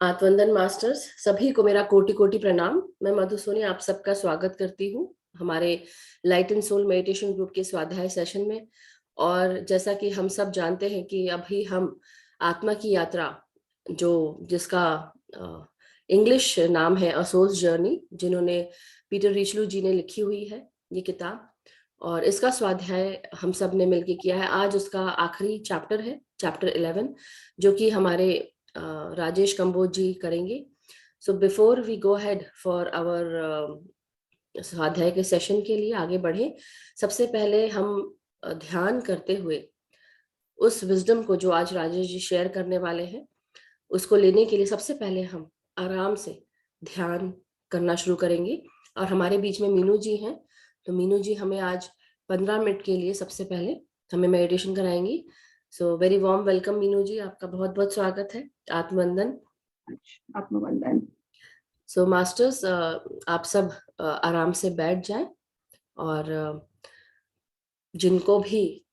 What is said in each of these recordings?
आत्मवंदन masters सभी को मेरा कोटि कोटि प्रणाम। मैं मधु सोनी आप सबका स्वागत करती हूँ हमारे light and soul meditation group के स्वाध्याय सेशन में। और जैसा कि हम सब जानते हैं कि अभी हम आत्मा की यात्रा जिसका इंग्लिश नाम है अ सोल्स जर्नी, जिन्होंने पीटर रिचलू जी ने लिखी हुई है ये किताब, और इसका स्वाध्याय हम सब ने मिलकर किया है। आज उसका आखिरी चैप्टर है, चैप्टर 11, जो कि हमारे राजेश कंबोज जी करेंगे। So before we go head for our स्वाध्याय के सेशन के लिए आगे बढ़े, सबसे पहले हम ध्यान करते हुए उस विजडम को जो आज राजेश जी शेयर करने वाले हैं उसको लेने के लिए सबसे पहले हम आराम से ध्यान करना शुरू करेंगे। और हमारे बीच में मीनू जी हैं, तो मीनू जी हमें आज 15 मिनट के लिए सबसे पहले हमें मेडिटेशन कराएंगी। So very warm welcome Meenu ji, आपका बहुत बहुत स्वागत है। आत्मवंदन। आत्मवंदन। सो मास्टर्स, आप सब आराम से बैठ जाएं, और जिनको भी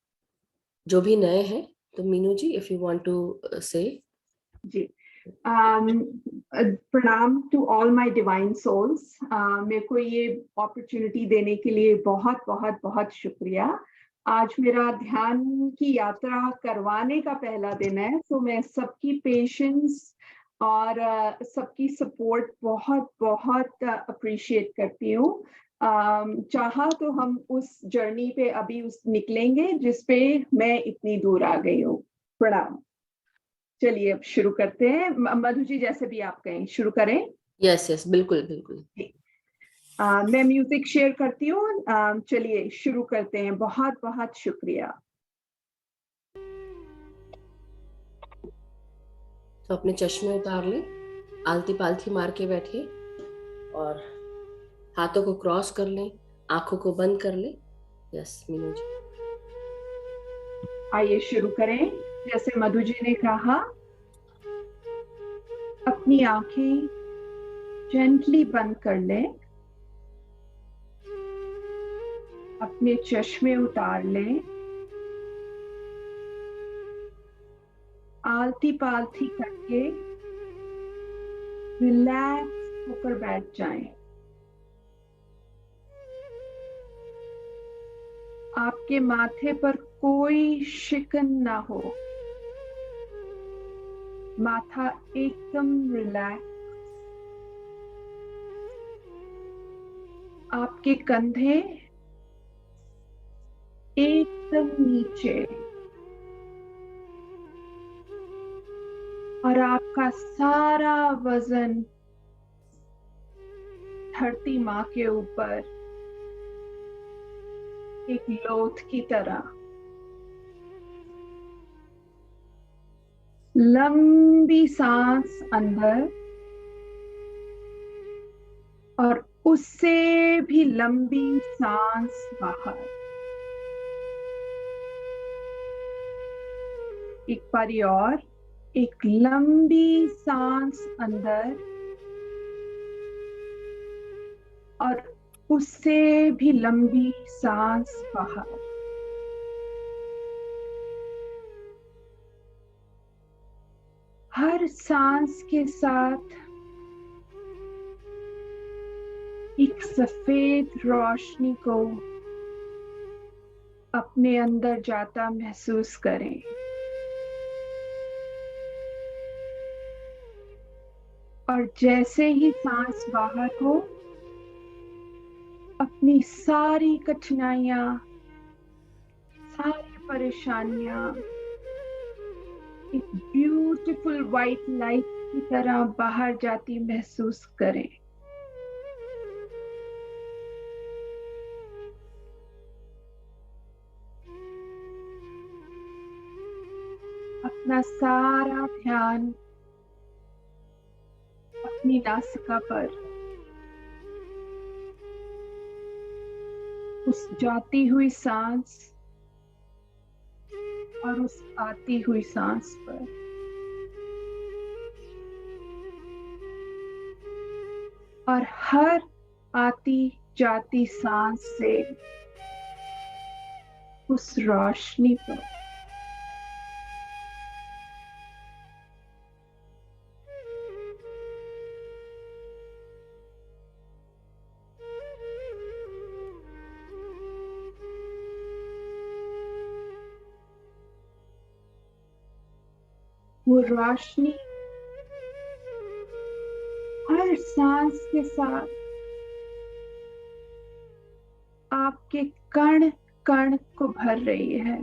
जो भी नए हैं, तो Meenu ji if you want to say. जी, प्रणाम to all my divine souls. मेरे को ये अपॉर्चुनिटी देने के लिए बहुत बहुत बहुत शुक्रिया। आज मेरा ध्यान की यात्रा करवाने का पहला दिन है, तो मैं सबकी पेशेंस और सबकी सपोर्ट बहुत बहुत अप्रिशिएट करती हूँ। चाहा तो हम उस जर्नी पे अभी निकलेंगे जिस पे मैं इतनी दूर आ गई हूँ। प्रणाम। चलिए अब शुरू करते हैं। मधु जी, जैसे भी आप कहें, शुरू करें। यस यस, बिल्कुल बिल्कुल। मैं म्यूजिक शेयर करती हूँ। चलिए शुरू करते हैं। बहुत बहुत शुक्रिया। तो अपने चश्मे उतार लें, आलती पालथी मार के बैठिए और हाथों को क्रॉस कर लें, आंखों को बंद कर लें। यस मीनू जी। आइए शुरू करें। जैसे मधु जी ने कहा, अपनी आंखें जेंटली बंद कर लें, अपने चश्मे उतार लें, आलती पालती करके रिलैक्स होकर बैठ जाएं। आपके माथे पर कोई शिकन ना हो, माथा एकदम रिलैक्स। आपके कंधे एकदम नीचे और आपका सारा वजन धरती माँ के ऊपर एक लोथ की तरह। लंबी सांस अंदर और उससे भी लंबी सांस बाहर। एक बारी और, एक लंबी सांस अंदर और उससे भी लंबी सांस बाहर। हर सांस के साथ एक सफेद रोशनी को अपने अंदर जाता महसूस करें। और जैसे ही सांस बाहर हो, अपनी सारी कठिनाइयां, सारी परेशानियां एक ब्यूटीफुल वाइट लाइट की तरह बाहर जाती महसूस करें। अपना सारा ध्यान अपनी नासिका पर, उस जाती हुई सांस और उस आती हुई सांस पर। और हर आती जाती सांस से उस रोशनी पर वो रोशनी हर सांस के साथ आपके कण कण को भर रही है।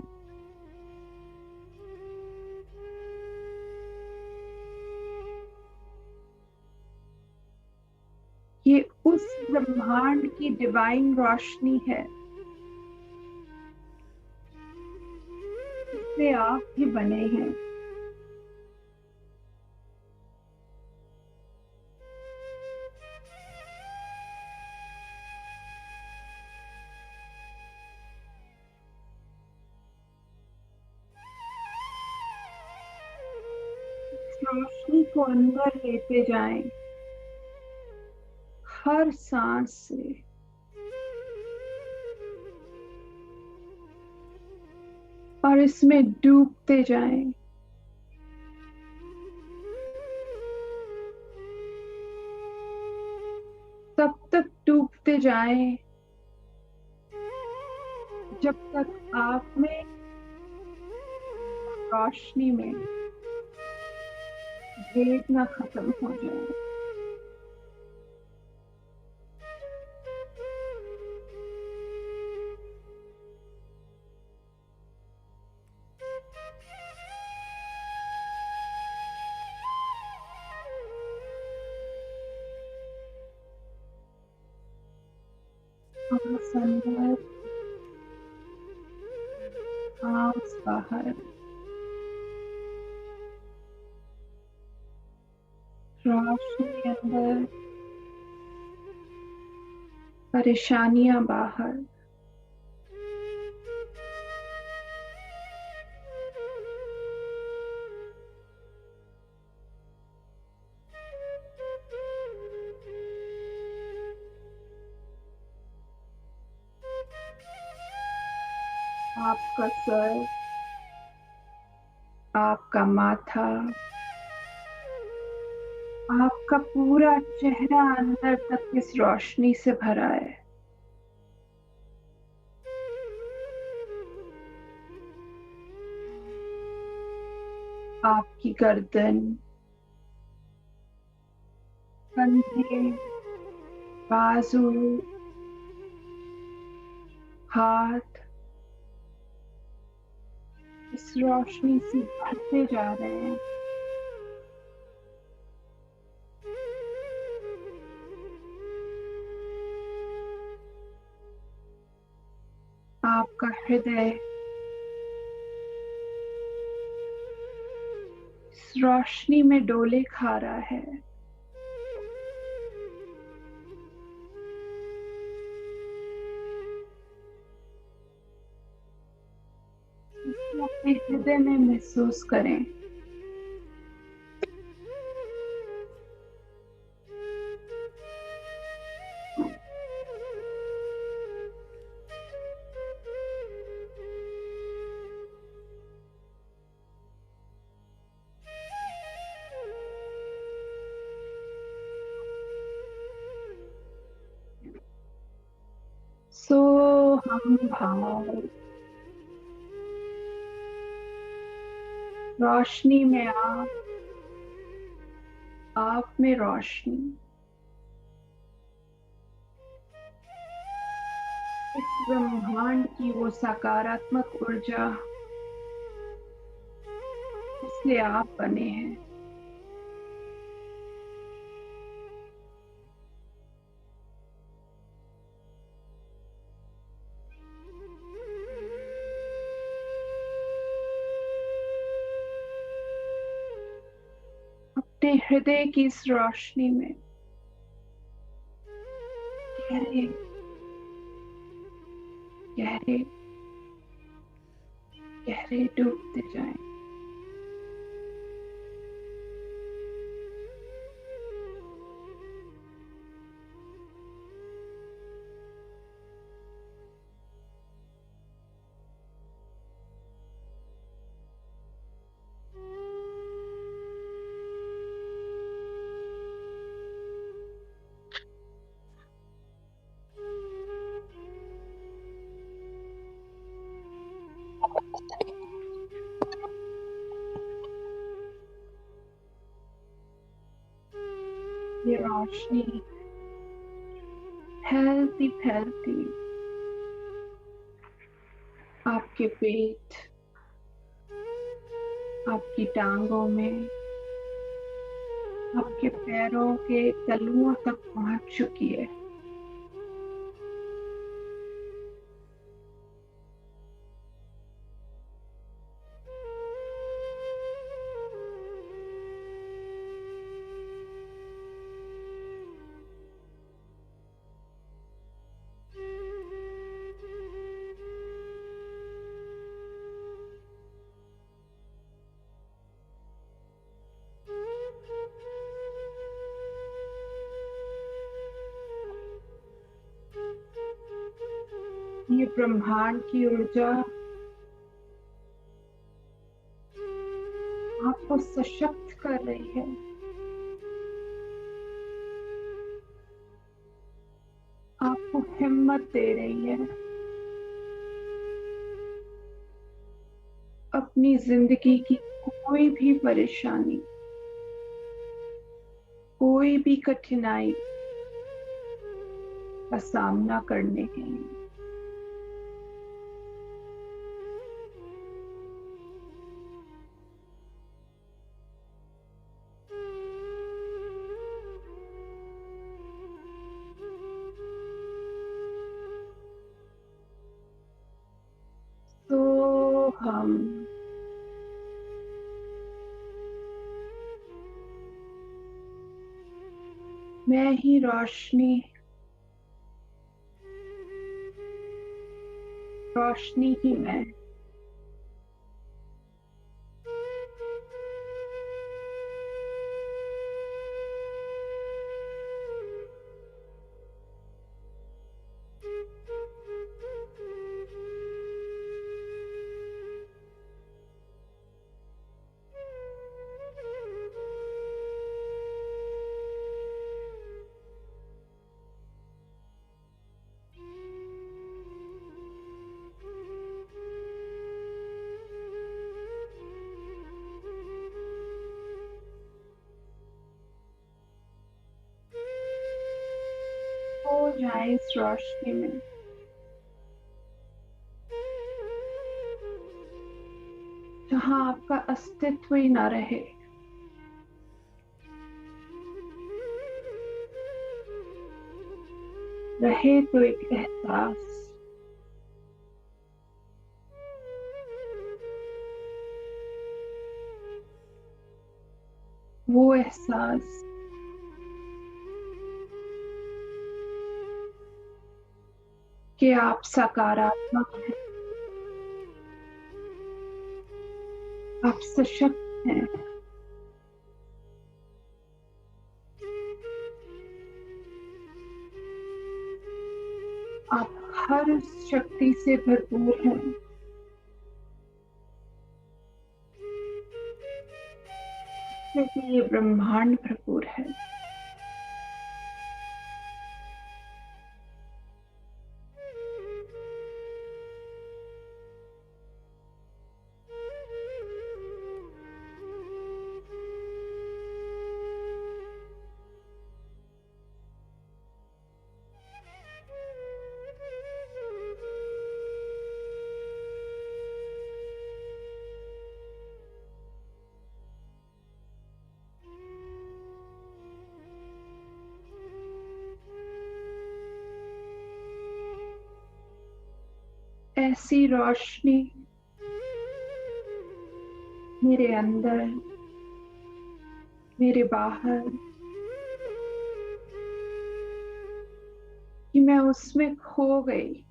ये उस ब्रह्मांड की डिवाइन रोशनी है जिससे आप भी बने हैं। इस रोशनी को अंदर लेते जाएं, हर सांस से। और इसमें डूबते जाएं। तब तक डूबते जाएं जब तक आप में, रोशनी में भेद ना खत्म हो जाए। सांस अंदर, सांस बाहर। रोशनी अंदर, परेशानियां बाहर। आपका सर, आपका माथा, आपका पूरा चेहरा अंदर तक इस रोशनी से भरा है। आपकी गर्दन, कंधे, बाजू, हाथ इस रोशनी से भरते जा रहे हैं। आपका हृदय इस रोशनी में डोले खा रहा है। इसे अपने हृदय में महसूस करें। सो हम भाव, रोशनी में आप में रोशनी। इस ब्रह्मांड की वो सकारात्मक ऊर्जा जिससे आप बने हैं। अपने हृदय की इस रोशनी में गहरे गहरे गहरे डूबते जाएं। ये रोशनी फैलती फैलती आपके पेट, आपकी टांगों में, आपके पैरों के तलुओं तक पहुंच चुकी है। ये ब्रह्मांड की ऊर्जा आपको सशक्त कर रही है। आपको हिम्मत दे रही है अपनी जिंदगी की कोई भी परेशानी, कोई भी कठिनाई का सामना करने के लिए। तो मैं ही रोशनी, रोशनी ही मैं। हो जाए इस रोशनी में, जहां आपका अस्तित्व ही ना रहे। रहे तो एक एहसास, वो एहसास कि आप सकारात्मक हैं, आप सशक्त हैं, आप हर शक्ति से भरपूर हैं। क्योंकि ये ब्रह्मांड भरपूर है। ऐसी रोशनी मेरे अंदर, मेरे बाहर, कि मैं उसमें खो गई।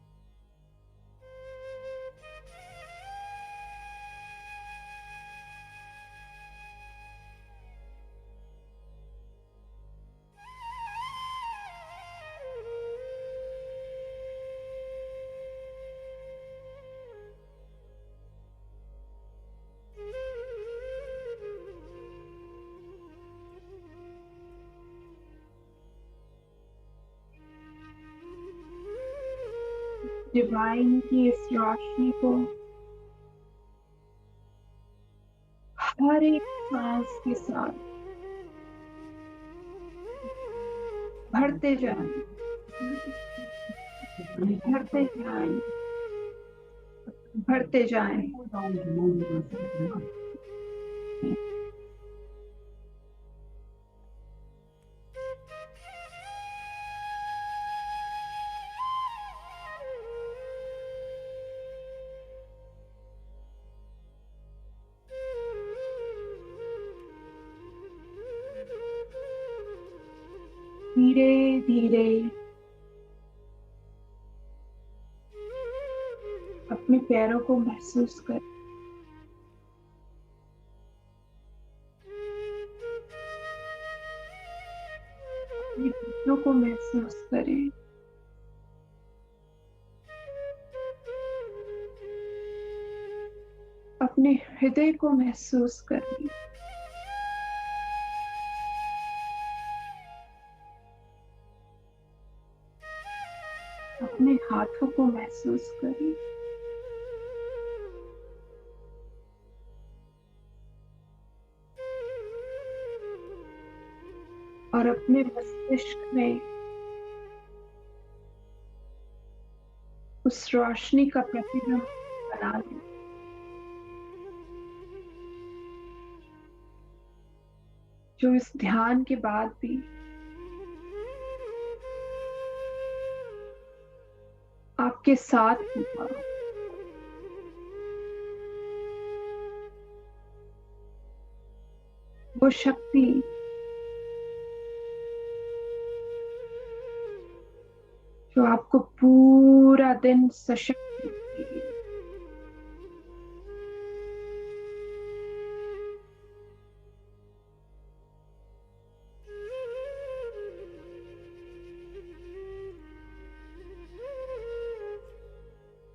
डिवाइन की इस रोशनी को हर एक सांस के साथ भरते जाएं, भरते जाएं, भरते जाएं। धीरे धीरे अपने पैरों को महसूस कर, अपने घुटनों को महसूस करें, अपने हृदय को महसूस करें, अपने हाथों को महसूस करें, और अपने मस्तिष्क में उस रोशनी का प्रतिबिंब बना लें, जो इस ध्यान के बाद भी आपके साथ होगा। वो शक्ति जो आपको पूरा दिन सशक्त रखेगी।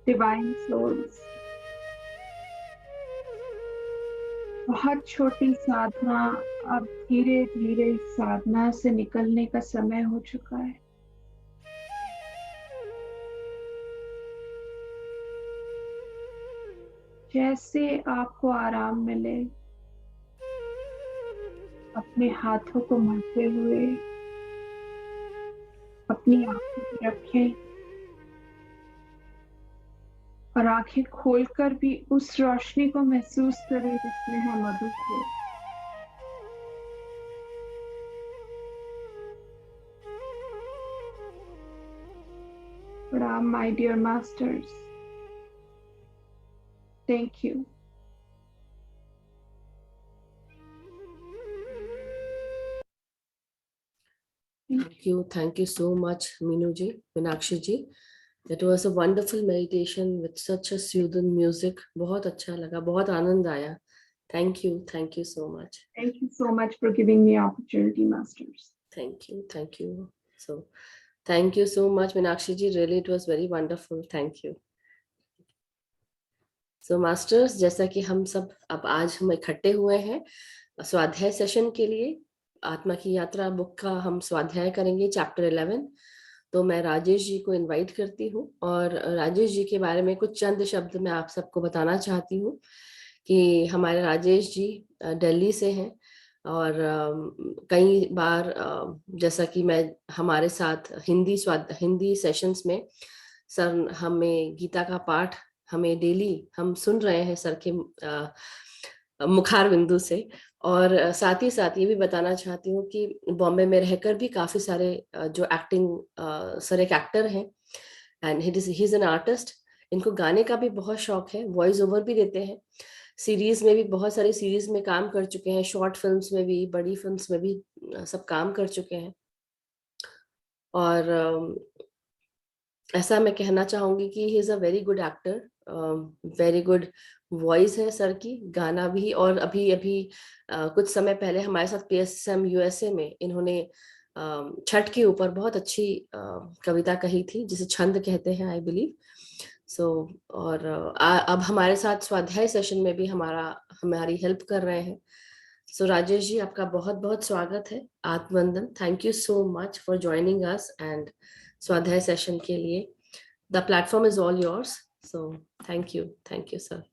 डिवाइन सोल्स, बहुत छोटी साधना, अब धीरे धीरे साधना से निकलने का समय हो चुका है। जैसे आपको आराम मिले, अपने हाथों को मलते हुए अपनी आंखों को रखें, और आंखें खोलकर भी उस रोशनी को महसूस करें जिसमें है मधु को। प्रणाम my dear masters, thank you. Thank you so much, Meenu ji, Meenakshi ji. It was a wonderful meditation with such a soothing music. बहुत अच्छा लगा, बहुत आनंद आया. Thank you so much. Thank you so much for giving me opportunity, masters. Thank you. So, thank you so much, Meenakshi ji. Really, it was very wonderful. Thank you. So, masters, जैसा कि हम सब अब आज हम इकट्ठे हुए हैं स्वाध्याय सेशन के लिए, आत्मा की यात्रा बुक का हम स्वाध्याय करेंगे, चैप्टर 11। तो मैं राजेश जी को इनवाइट करती हूँ, और राजेश जी के बारे में कुछ चंद शब्द मैं आप सबको बताना चाहती हूँ कि हमारे राजेश जी दिल्ली से हैं, और कई बार जैसा कि मैं हमारे साथ हिंदी सेशंस में सर हमें गीता का पाठ हमें डेली हम सुन रहे हैं सर के मुखार बिंदु से। और साथ ही साथ ये भी बताना चाहती हूँ कि बॉम्बे में रहकर भी काफी सारे जो एक्टिंग सर एक एक्टर हैं, and he is an artist. इनको गाने का भी बहुत शौक है, वॉइस ओवर भी देते हैं, सीरीज में भी बहुत सारी सीरीज में काम कर चुके हैं, शॉर्ट फिल्म्स में भी, बड़ी फिल्म्स में भी सब काम कर चुके हैं। और ऐसा मैं कहना चाहूंगी कि he is a very good actor, very good voice है सर की, गाना भी। और अभी अभी कुछ समय पहले हमारे साथ PSM USA में इन्होंने छठ के ऊपर बहुत अच्छी कविता कही थी, जिसे छंद कहते हैं, आई बिलीव सो। और अब हमारे साथ स्वाध्याय सेशन में भी हमारी हेल्प कर रहे हैं। सो राजेश जी, आपका बहुत बहुत स्वागत है, आत्मवंदन। Thank you so much for joining us and स्वाध्याय सेशन के लिए the platform is all yours. So thank you sir.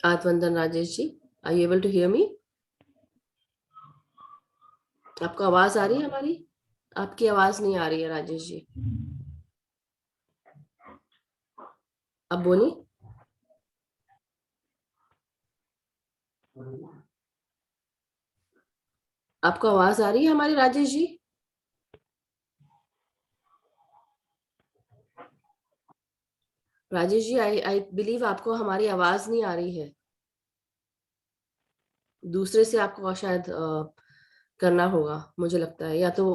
आत्मवंदन Rajesh ji, are you able to hear me? आपको आवाज आ रही है हमारी? आपकी आवाज नहीं आ रही है राजेश जी, अब बोलिए। आपको आवाज आ रही है हमारी राजेश जी? राजेश जी, आई बिलीव आपको हमारी आवाज नहीं आ रही है। दूसरे से आपको शायद करना होगा, मुझे लगता है। या तो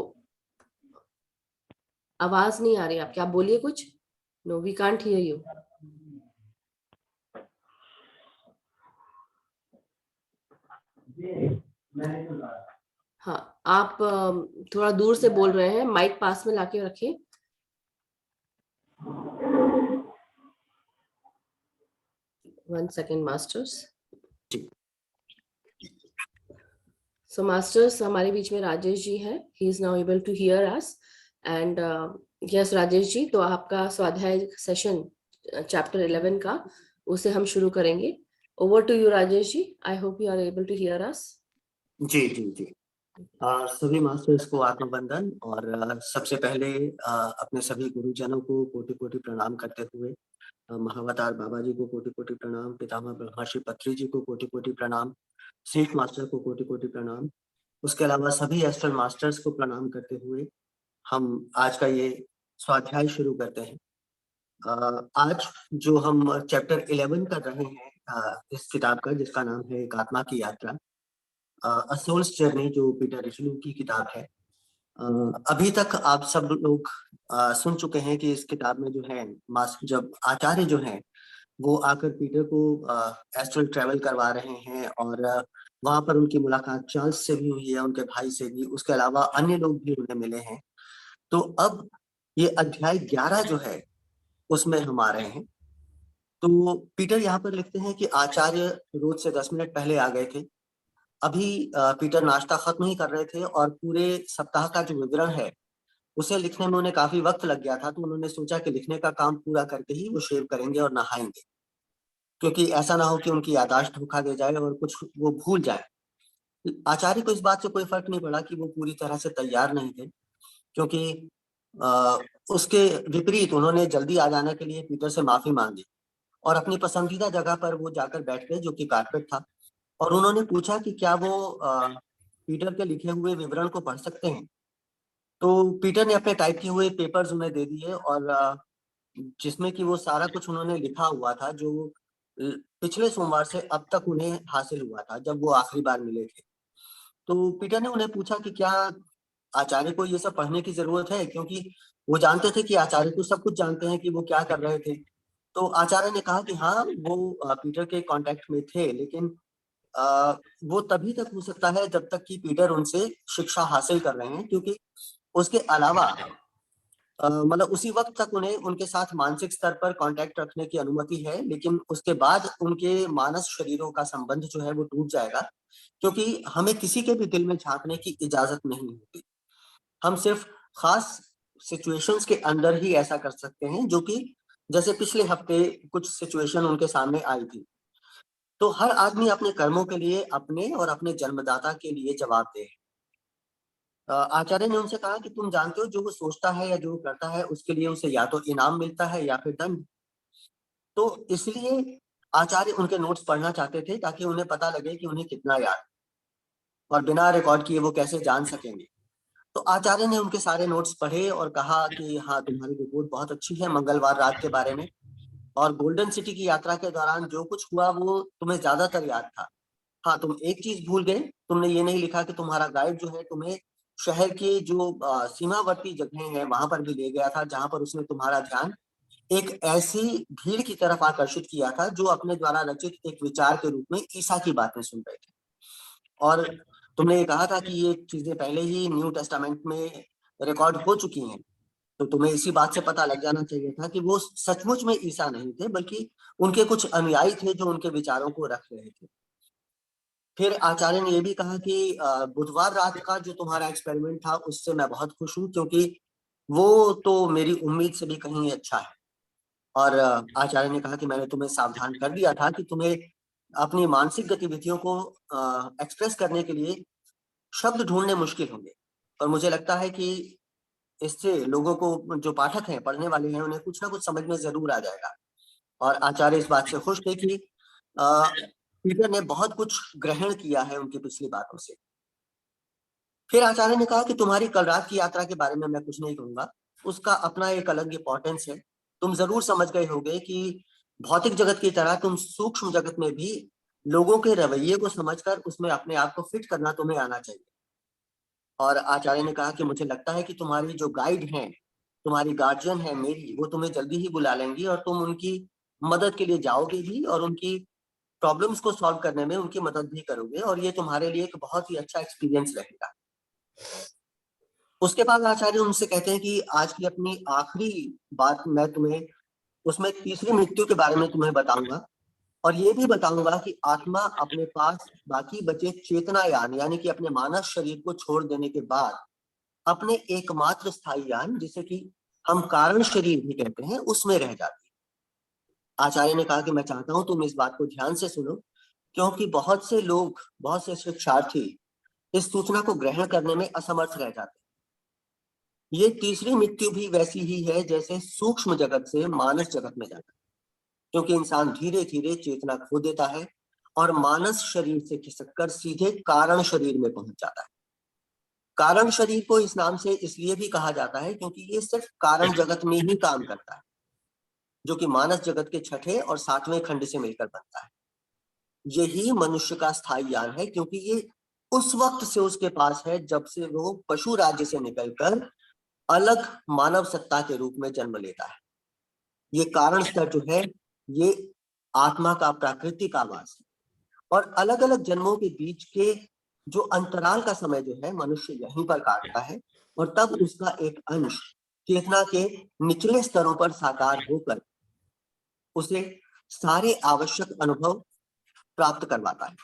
आवाज नहीं आ रही आपकी, आप बोलिए कुछ। No, we can't hear you. हाँ, आप थोड़ा दूर से बोल रहे हैं, माइक पास में लाके रखिए। One second masters. So masters, हमारे बीच में राजेश जी हैं। He is now able to hear us. And yes Rajesh ji, तो आपका स्वाध्याय सेशन चैप्टर 11 का, उसे हम शुरू करेंगे। Over to you Rajesh ji. I hope you are able to hear us. जी जी जी। सभी मास्टर्स को आत्मवंदन। और सबसे पहले अपने सभी गुरुजनों को कोटि कोटि प्रणाम करते हुए, महावतार बाबा जी को कोटि कोटि प्रणाम, पितामह ब्रह्मर्षि पत्री जी को कोटि कोटि प्रणाम, सीट मास्टर को कोटि कोटि प्रणाम, उसके अलावा सभी एस्ट्रल मास्टर्स को प्रणाम करते हुए हम आज का ये स्वाध्याय शुरू करते हैं। आज जो हम चैप्टर 11 कर रहे हैं इस किताब का, जिसका नाम है एक आत्मा की यात्रा, अ सोल्स जर्नी, जो पीटर रिचलू की किताब है। अभी तक आप सब लोग सुन चुके हैं कि इस किताब में जो है, जब आचार्य जो हैं वो आकर पीटर को एस्ट्रल ट्रैवल करवा रहे हैं, और वहां पर उनकी मुलाकात चार्ल्स से भी हुई है, उनके भाई से भी, उसके अलावा अन्य लोग भी उन्हें मिले हैं। तो अब ये अध्याय 11 जो है उसमें हम आ रहे हैं। तो पीटर यहाँ पर लिखते हैं कि आचार्य रोज से 10 मिनट पहले आ गए थे। अभी पीटर नाश्ता खत्म ही कर रहे थे, और पूरे सप्ताह का जो विवरण है उसे लिखने में उन्हें काफी वक्त लग गया था। तो उन्होंने सोचा कि लिखने का काम पूरा करके ही वो शेव करेंगे और नहाएंगे, क्योंकि ऐसा ना हो कि उनकी याददाश्त धोखा दे जाए और कुछ वो भूल जाए। आचार्य को इस बात से कोई फर्क नहीं पड़ा कि वो पूरी तरह से तैयार नहीं थे, क्योंकि आ, उसके विपरीत उन्होंने जल्दी आ जाने के लिए पीटर से माफी मांगी, और अपनी पसंदीदा जगह पर वो जाकर बैठ गए, जो कि कारपेट था। और उन्होंने पूछा कि क्या वो पीटर के लिखे हुए विवरण को पढ़ सकते हैं। तो पीटर ने अपने टाइप किए हुए पेपर्स उन्हें दे दिए, और जिसमें कि वो सारा कुछ उन्होंने लिखा हुआ था, जो पिछले सोमवार से अब तक उन्हें हासिल हुआ था, जब वो आखिरी बार मिले थे। तो पीटर ने उन्हें पूछा कि क्या आचार्य को ये सब पढ़ने की जरूरत है, क्योंकि वो जानते थे कि आचार्य तो सब कुछ जानते हैं कि वो क्या कर रहे थे। तो आचार्य ने कहा कि हाँ, वो पीटर के कांटेक्ट में थे, लेकिन वो तभी तक हो सकता है जब तक कि पीटर उनसे शिक्षा हासिल कर रहे हैं, क्योंकि उसके अलावा मतलब उसी वक्त तक उन्हें उनके साथ मानसिक स्तर पर कांटेक्ट रखने की अनुमति है, लेकिन उसके बाद उनके मानस शरीरों का संबंध जो है वो टूट जाएगा, क्योंकि हमें किसी के भी दिल में झांकने की इजाजत नहीं होती। हम सिर्फ खास सिचुएशंस के अंदर ही ऐसा कर सकते हैं, जो कि जैसे पिछले हफ्ते कुछ सिचुएशन उनके सामने आई थी। तो हर आदमी अपने कर्मों के लिए अपने और अपने जन्मदाता के लिए जवाबदेह है। आचार्य ने उनसे कहा कि तुम जानते हो, जो वो सोचता है या जो वो करता है उसके लिए उसे या तो इनाम मिलता है या फिर दंड। तो इसलिए आचार्य उनके नोट्स पढ़ना चाहते थे, ताकि उन्हें पता लगे कि उन्हें कितना याद, और बिना रिकॉर्ड किए वो कैसे जान सकेंगे। तो आचार्य ने उनके सारे नोट्स पढ़े और कहा कि हाँ, तुम्हारी रिपोर्ट बहुत अच्छी है मंगलवार रात के बारे में, और गोल्डन सिटी की यात्रा के दौरान जो कुछ हुआ वो तुम्हें ज्यादातर याद था। हाँ, तुम एक चीज भूल गए, तुमने ये नहीं लिखा कि तुम्हारा गाइड जो है तुम्हें शहर की जो सीमावर्ती जगह है वहां पर भी ले गया था, जहां पर उसने तुम्हारा ध्यान एक ऐसी भीड़ की तरफ आकर्षित किया था जो अपने द्वारा रचित एक विचार के रूप में ईसा की बातें सुन रहे थे। और तुमने ये कहा था कि ये चीजें पहले ही न्यू टेस्टामेंट में रिकॉर्ड हो चुकी हैं। तो तुम्हें इसी बात से पता लग जाना चाहिए था कि वो सचमुच में ईसा नहीं थे, बल्कि उनके कुछ अनुयायी थे जो उनके विचारों को रख रहे थे। फिर आचार्य ने यह भी कहा कि बुधवार रात का जो तुम्हारा एक्सपेरिमेंट था उससे मैं बहुत खुश हूँ, क्योंकि वो तो मेरी उम्मीद से भी कहीं अच्छा है। और आचार्य ने कहा कि मैंने तुम्हें सावधान कर दिया था कि तुम्हें अपनी मानसिक गतिविधियों को एक्सप्रेस करने के लिए शब्द ढूंढने मुश्किल होंगे, पर मुझे लगता है कि इससे लोगों को, जो पाठक हैं, पढ़ने वाले हैं, उन्हें कुछ ना कुछ समझ में जरूर आ जाएगा। और आचार्य इस बात से खुश थे कि पीटर ने बहुत कुछ ग्रहण किया है उनकी पिछली बातों से। फिर आचार्य ने कहा कि तुम्हारी कल रात की यात्रा के बारे में मैं कुछ नहीं कहूंगा, उसका अपना एक अलग इंपॉर्टेंस है। तुम जरूर समझ गए होगे कि भौतिक जगत की तरह तुम सूक्ष्म जगत में भी लोगों के रवैये को समझकर उसमें अपने आप को फिट करना तुम्हें आना चाहिए। और आचार्य ने कहा कि मुझे लगता है कि तुम्हारी जो गाइड हैं, तुम्हारी गार्जियन है मेरी, वो तुम्हें जल्दी ही बुला लेंगी और तुम उनकी मदद के लिए जाओगे भी और उनकी प्रॉब्लम्स को सॉल्व करने में उनकी मदद भी करोगे, और ये तुम्हारे लिए एक बहुत ही अच्छा एक्सपीरियंस रहेगा। उसके बाद आचार्य उनसे कहते हैं कि आज की अपनी आखिरी बात मैं तुम्हें उसमें तीसरी मृत्यु के बारे में तुम्हें बताऊंगा, और ये भी बताऊंगा कि आत्मा अपने पास बाकी बचे चेतनायान यानी कि अपने मानव शरीर को छोड़ देने के बाद अपने एकमात्र स्थायी यान, जिसे कि हम कारण शरीर भी कहते हैं, उसमें रह जाती है। आचार्य ने कहा कि मैं चाहता हूं तुम इस बात को ध्यान से सुनो, क्योंकि बहुत से लोग, बहुत से शिक्षार्थी इस सूचना को ग्रहण करने में असमर्थ रह जाते हैं। ये तीसरी मृत्यु भी वैसी ही है जैसे सूक्ष्म जगत से मानस जगत में जाना, क्योंकि इंसान धीरे धीरे चेतना खो देता है और मानस शरीर से खिसककर सीधे कारण शरीर में पहुंच जाता है। कारण शरीर को इस नाम से इसलिए भी कहा जाता है क्योंकि ये सिर्फ कारण जगत में ही काम करता है, जो कि मानस जगत के छठे और सातवें खंड से मिलकर बनता है। यही मनुष्य का स्थायी यान है, क्योंकि ये उस वक्त से उसके पास है जब से वो पशु राज्य से निकलकर अलग मानव सत्ता के रूप में जन्म लेता है। ये कारण स्तर जो है, ये आत्मा का प्राकृतिक आवास है, और अलग अलग जन्मों के बीच के जो अंतराल का समय जो है, मनुष्य यहीं पर काटता है, और तब उसका एक अंश चेतना के निचले स्तरों पर साकार होकर उसे सारे आवश्यक अनुभव प्राप्त करवाता है,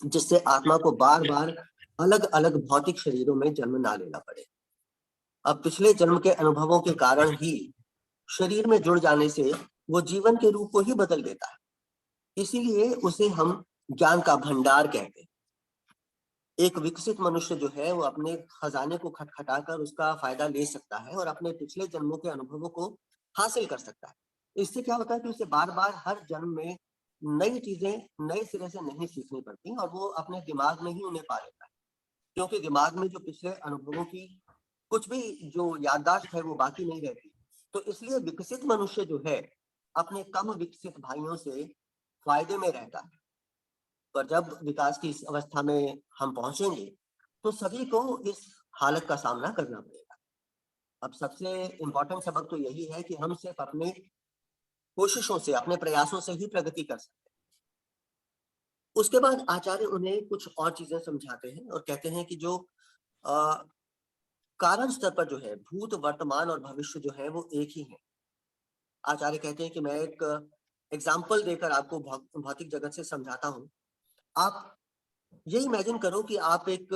जिससे आत्मा को बार बार अलग अलग भौतिक शरीरों में जन्म ना लेना पड़े। अब पिछले जन्म के अनुभवों के कारण ही शरीर में जुड़ जाने से वो जीवन के रूप को ही बदल देता है, इसीलिए उसे हम ज्ञान का भंडार कहते हैं। एक विकसित मनुष्य जो है, वो अपने खजाने को खटखटाकर उसका फायदा ले सकता है और अपने पिछले जन्मों के अनुभवों को हासिल कर सकता है। इससे क्या होता है कि उसे बार बार हर जन्म में नई चीजें नए सिरे से नहीं सीखनी पड़ती, और वो अपने दिमाग में ही उन्हें पा लेता है, क्योंकि दिमाग में जो पिछले अनुभवों की कुछ भी जो याददाश्त है वो बाकी नहीं रहती। तो इसलिए विकसित मनुष्य जो है, अपने कम विकसित भाइयों से फायदे में रहता है। पर जब विकास की इस अवस्था में हम पहुंचेंगे, तो सभी को इस हालत का सामना करना पड़ेगा। अब सबसे इंपॉर्टेंट सबक तो यही है कि हम सिर्फ अपने कोशिशों से, अपने प्रयासों से ही प्रगति कर सकते हैं। उसके बाद आचार्य उन्हें कुछ और चीजें समझाते हैं और कहते हैं कि जो कारण स्तर पर जो है, भूत, वर्तमान और भविष्य जो है, वो एक ही है। आचार्य कहते हैं कि मैं एक एग्जाम्पल देकर आपको भौतिक जगत से समझाता हूँ। आप ये इमेजिन करो कि आप एक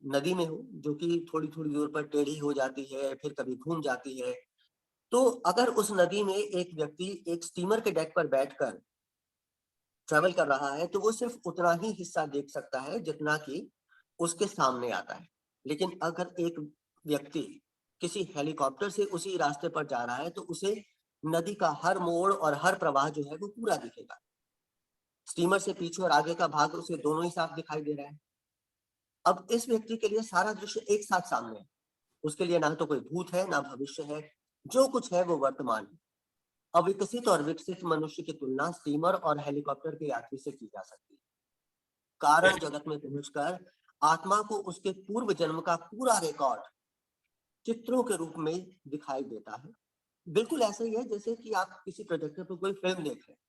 नदी में हो, जो कि थोड़ी थोड़ी दूर पर टेढ़ी हो जाती है, फिर कभी घूम जाती है। तो अगर उस नदी में एक व्यक्ति एक स्टीमर के डेक पर बैठकर ट्रेवल कर रहा है, तो वो सिर्फ उतना ही हिस्सा देख सकता है जितना कि उसके सामने आता है। लेकिन अगर एक व्यक्ति किसी हेलीकॉप्टर से उसी रास्ते पर जा रहा है, तो उसे नदी का हर मोड़ और हर प्रवाह जो है वो पूरा दिखेगा। स्टीमर से पीछे और आगे का भाग उसे दोनों ही साफ दिखाई दे रहा है। अब इस व्यक्ति के लिए सारा दृश्य एक साथ सामने है। उसके लिए ना तो कोई भूत है, ना भविष्य है, जो कुछ है वो वर्तमान है। अविकसित और विकसित मनुष्य की तुलना स्टीमर और हेलीकॉप्टर के यात्री से की जा सकती है। कारण जगत में पहुंचकर आत्मा को उसके पूर्व जन्म का पूरा रिकॉर्ड चित्रों के रूप में दिखाई देता है। बिल्कुल ऐसा ही है जैसे कि आप किसी प्रोजेक्टर पर कोई फिल्म देख रहे हैं।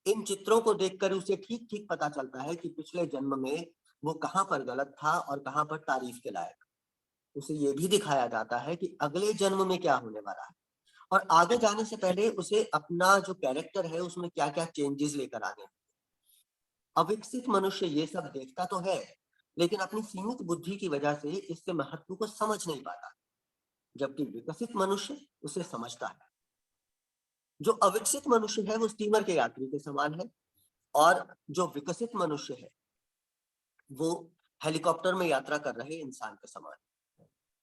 इन चित्रों को देखकर उसे ठीक ठीक पता चलता है कि पिछले जन्म में वो कहां पर गलत था और कहां पर तारीफ के लायक। उसे ये भी दिखाया जाता है कि अगले जन्म में क्या होने वाला है, और आगे जाने से पहले उसे अपना जो कैरेक्टर है उसमें क्या क्या चेंजेस लेकर आने हैं। अविकसित मनुष्य ये सब देखता तो है, लेकिन अपनी सीमित बुद्धि की वजह से इसके महत्व को समझ नहीं पाता, जबकि विकसित मनुष्य उसे समझता है। जो अविकसित मनुष्य है वो स्टीमर के यात्री के समान है, और जो विकसित मनुष्य है वो हेलीकॉप्टर में यात्रा कर रहे इंसान के समान।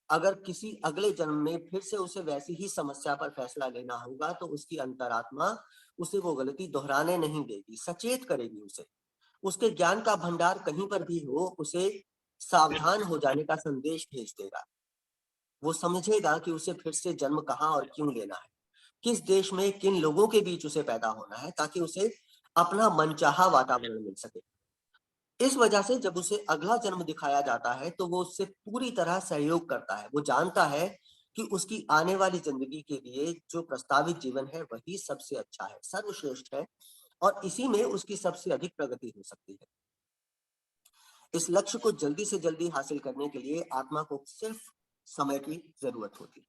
अगर किसी अगले जन्म में फिर से उसे वैसी ही समस्या पर फैसला लेना होगा तो उसकी अंतरात्मा उसे वो गलती दोहराने नहीं देगी, सचेत करेगी उसे। उसके ज्ञान का भंडार कहीं पर भी हो, उसे सावधान हो जाने का संदेश भेज देगा। वो समझेगा कि उसे फिर से जन्म कहाँ और क्यों लेना है, किस देश में किन लोगों के बीच उसे पैदा होना है, ताकि उसे अपना मनचाहा वातावरण मिल सके। इस वजह से जब उसे अगला जन्म दिखाया जाता है तो वो उससे पूरी तरह सहयोग करता है। वो जानता है कि उसकी आने वाली जिंदगी के लिए जो प्रस्तावित जीवन है वही सबसे अच्छा है, सर्वश्रेष्ठ है, और इसी में उसकी सबसे अधिक प्रगति हो सकती है। इस लक्ष्य को जल्दी से जल्दी हासिल करने के लिए आत्मा को सिर्फ समय की जरूरत होती है।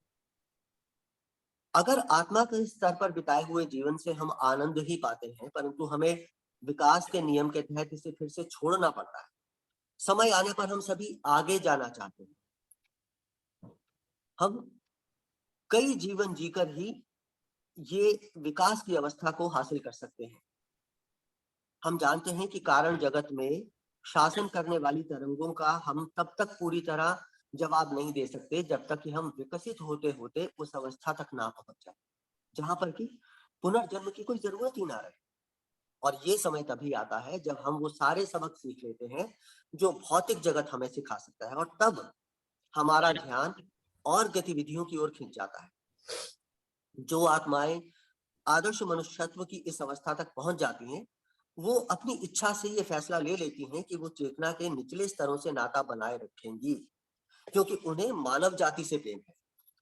अगर आत्मा के स्तर पर बिताए हुए जीवन से हम आनंद ही पाते हैं, परंतु हमें विकास के नियम के तहत इसे फिर से छोड़ना पड़ता है। समय आने पर हम सभी आगे जाना चाहते हैं। हम कई जीवन जीकर ही ये विकास की अवस्था को हासिल कर सकते हैं। हम जानते हैं कि कारण जगत में शासन करने वाली तरंगों का हम तब तक पूरी तरह जवाब नहीं दे सकते जब तक कि हम विकसित होते होते उस अवस्था तक ना पहुंच जाए जहां पर कि पुनर्जन्म की कोई जरूरत ही ना रहे। और ये समय तभी आता है जब हम वो सारे सबक सीख लेते हैं जो भौतिक जगत हमें सिखा सकता है, और तब हमारा ध्यान और गतिविधियों की ओर खिंच जाता है। जो आत्माएं आदर्श मनुष्यत्व की इस अवस्था तक पहुंच जाती हैं, वो अपनी इच्छा से ये फैसला ले लेती हैं कि वो चेतना के निचले स्तरों से नाता बनाए रखेंगी, क्योंकि उन्हें मानव जाति से प्रेम है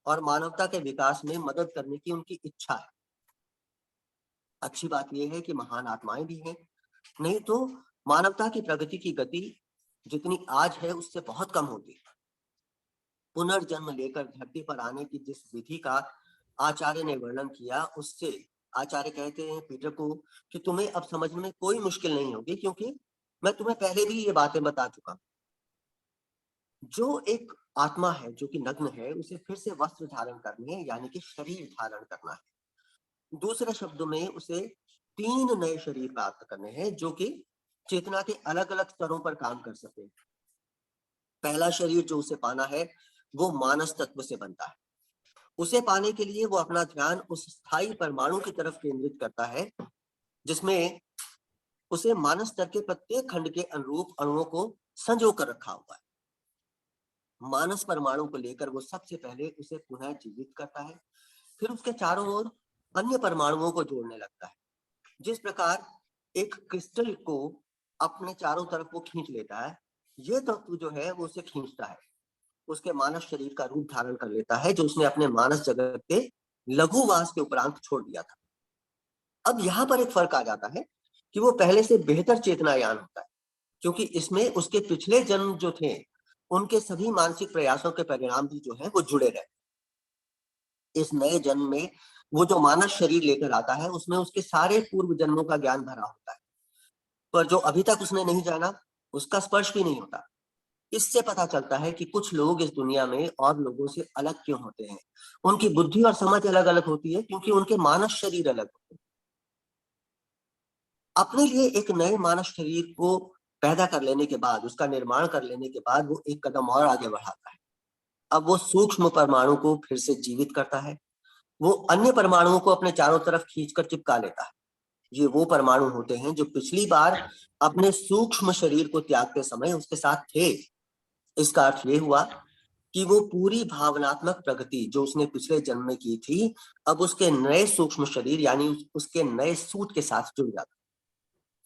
और मानवता के विकास में मदद करने की उनकी इच्छा है। अच्छी बात यह है कि महान आत्माएं भी हैं, नहीं तो मानवता की प्रगति की गति जितनी आज है उससे बहुत कम होती है। पुनर्जन्म लेकर धरती पर आने की जिस विधि का आचार्य ने वर्णन किया, उससे आचार्य कहते हैं पीटर को कि तुम्हें अब समझने में कोई मुश्किल नहीं होगी, क्योंकि मैं तुम्हें पहले भी ये बातें बता चुका। जो एक आत्मा है जो कि नग्न है, उसे फिर से वस्त्र धारण करने यानी कि शरीर धारण करना है। दूसरे शब्दों में उसे 3 नए शरीर प्राप्त करने हैं जो कि चेतना के अलग अलग स्तरों पर काम कर सके। पहला शरीर जो उसे पाना है वो मानस तत्व से बनता है। उसे पाने के लिए वो अपना ध्यान उस स्थायी परमाणु की तरफ केंद्रित करता है जिसमें उसे मानस स्तर के प्रत्येक खंड के अनुरूप अणुओं को संजो कर रखा हुआ है। मानस परमाणु को लेकर वो सबसे पहले उसे पुनः जीवित करता है, फिर उसके चारों ओर अन्य परमाणुओं को जोड़ने लगता है। जिस प्रकार एक क्रिस्टल को अपने चारों तरफ वो खींच लेता है, ये तत्व जो है वो उसे खींचता है, उसके मानस शरीर का रूप धारण कर लेता है जो उसने अपने मानस जगत के लघुवास के उपरांत छोड़ दिया था। अब यहाँ पर एक फर्क आ जाता है कि वो पहले से बेहतर चेतनायान होता है, क्योंकि इसमें उसके पिछले जन्म जो थे उनके सभी मानसिक प्रयासों के परिणाम भी जो है वो जुड़े रहे। इस नए जन्म में वो जो मानस शरीर लेकर आता है उसमें उसके सारे पूर्व जन्मों का ज्ञान भरा होता है, पर जो अभी तक उसने नहीं जाना उसका स्पर्श भी नहीं होता। इससे पता चलता है कि कुछ लोग इस दुनिया में और लोगों से अलग क्यों होते हैं। उनकी बुद्धि और समझ अलग अलग होती है क्योंकि उनके मानस शरीर अलग होते हैं। अपने लिए एक नए मानस शरीर को पैदा कर लेने के बाद, उसका निर्माण कर लेने के बाद वो एक कदम और आगे बढ़ाता है। अब वो सूक्ष्म परमाणु को फिर से जीवित करता है। वो अन्य परमाणुओं को अपने चारों तरफ खींचकर चिपका लेता है। ये वो परमाणु होते हैं जो पिछली बार अपने सूक्ष्म शरीर को त्यागते समय उसके साथ थे। इसका अर्थ ये हुआ कि वो पूरी भावनात्मक प्रगति जो उसने पिछले जन्म में की थी, अब उसके नए सूक्ष्म शरीर यानी उसके नए सूट के साथ जुड़ जाता,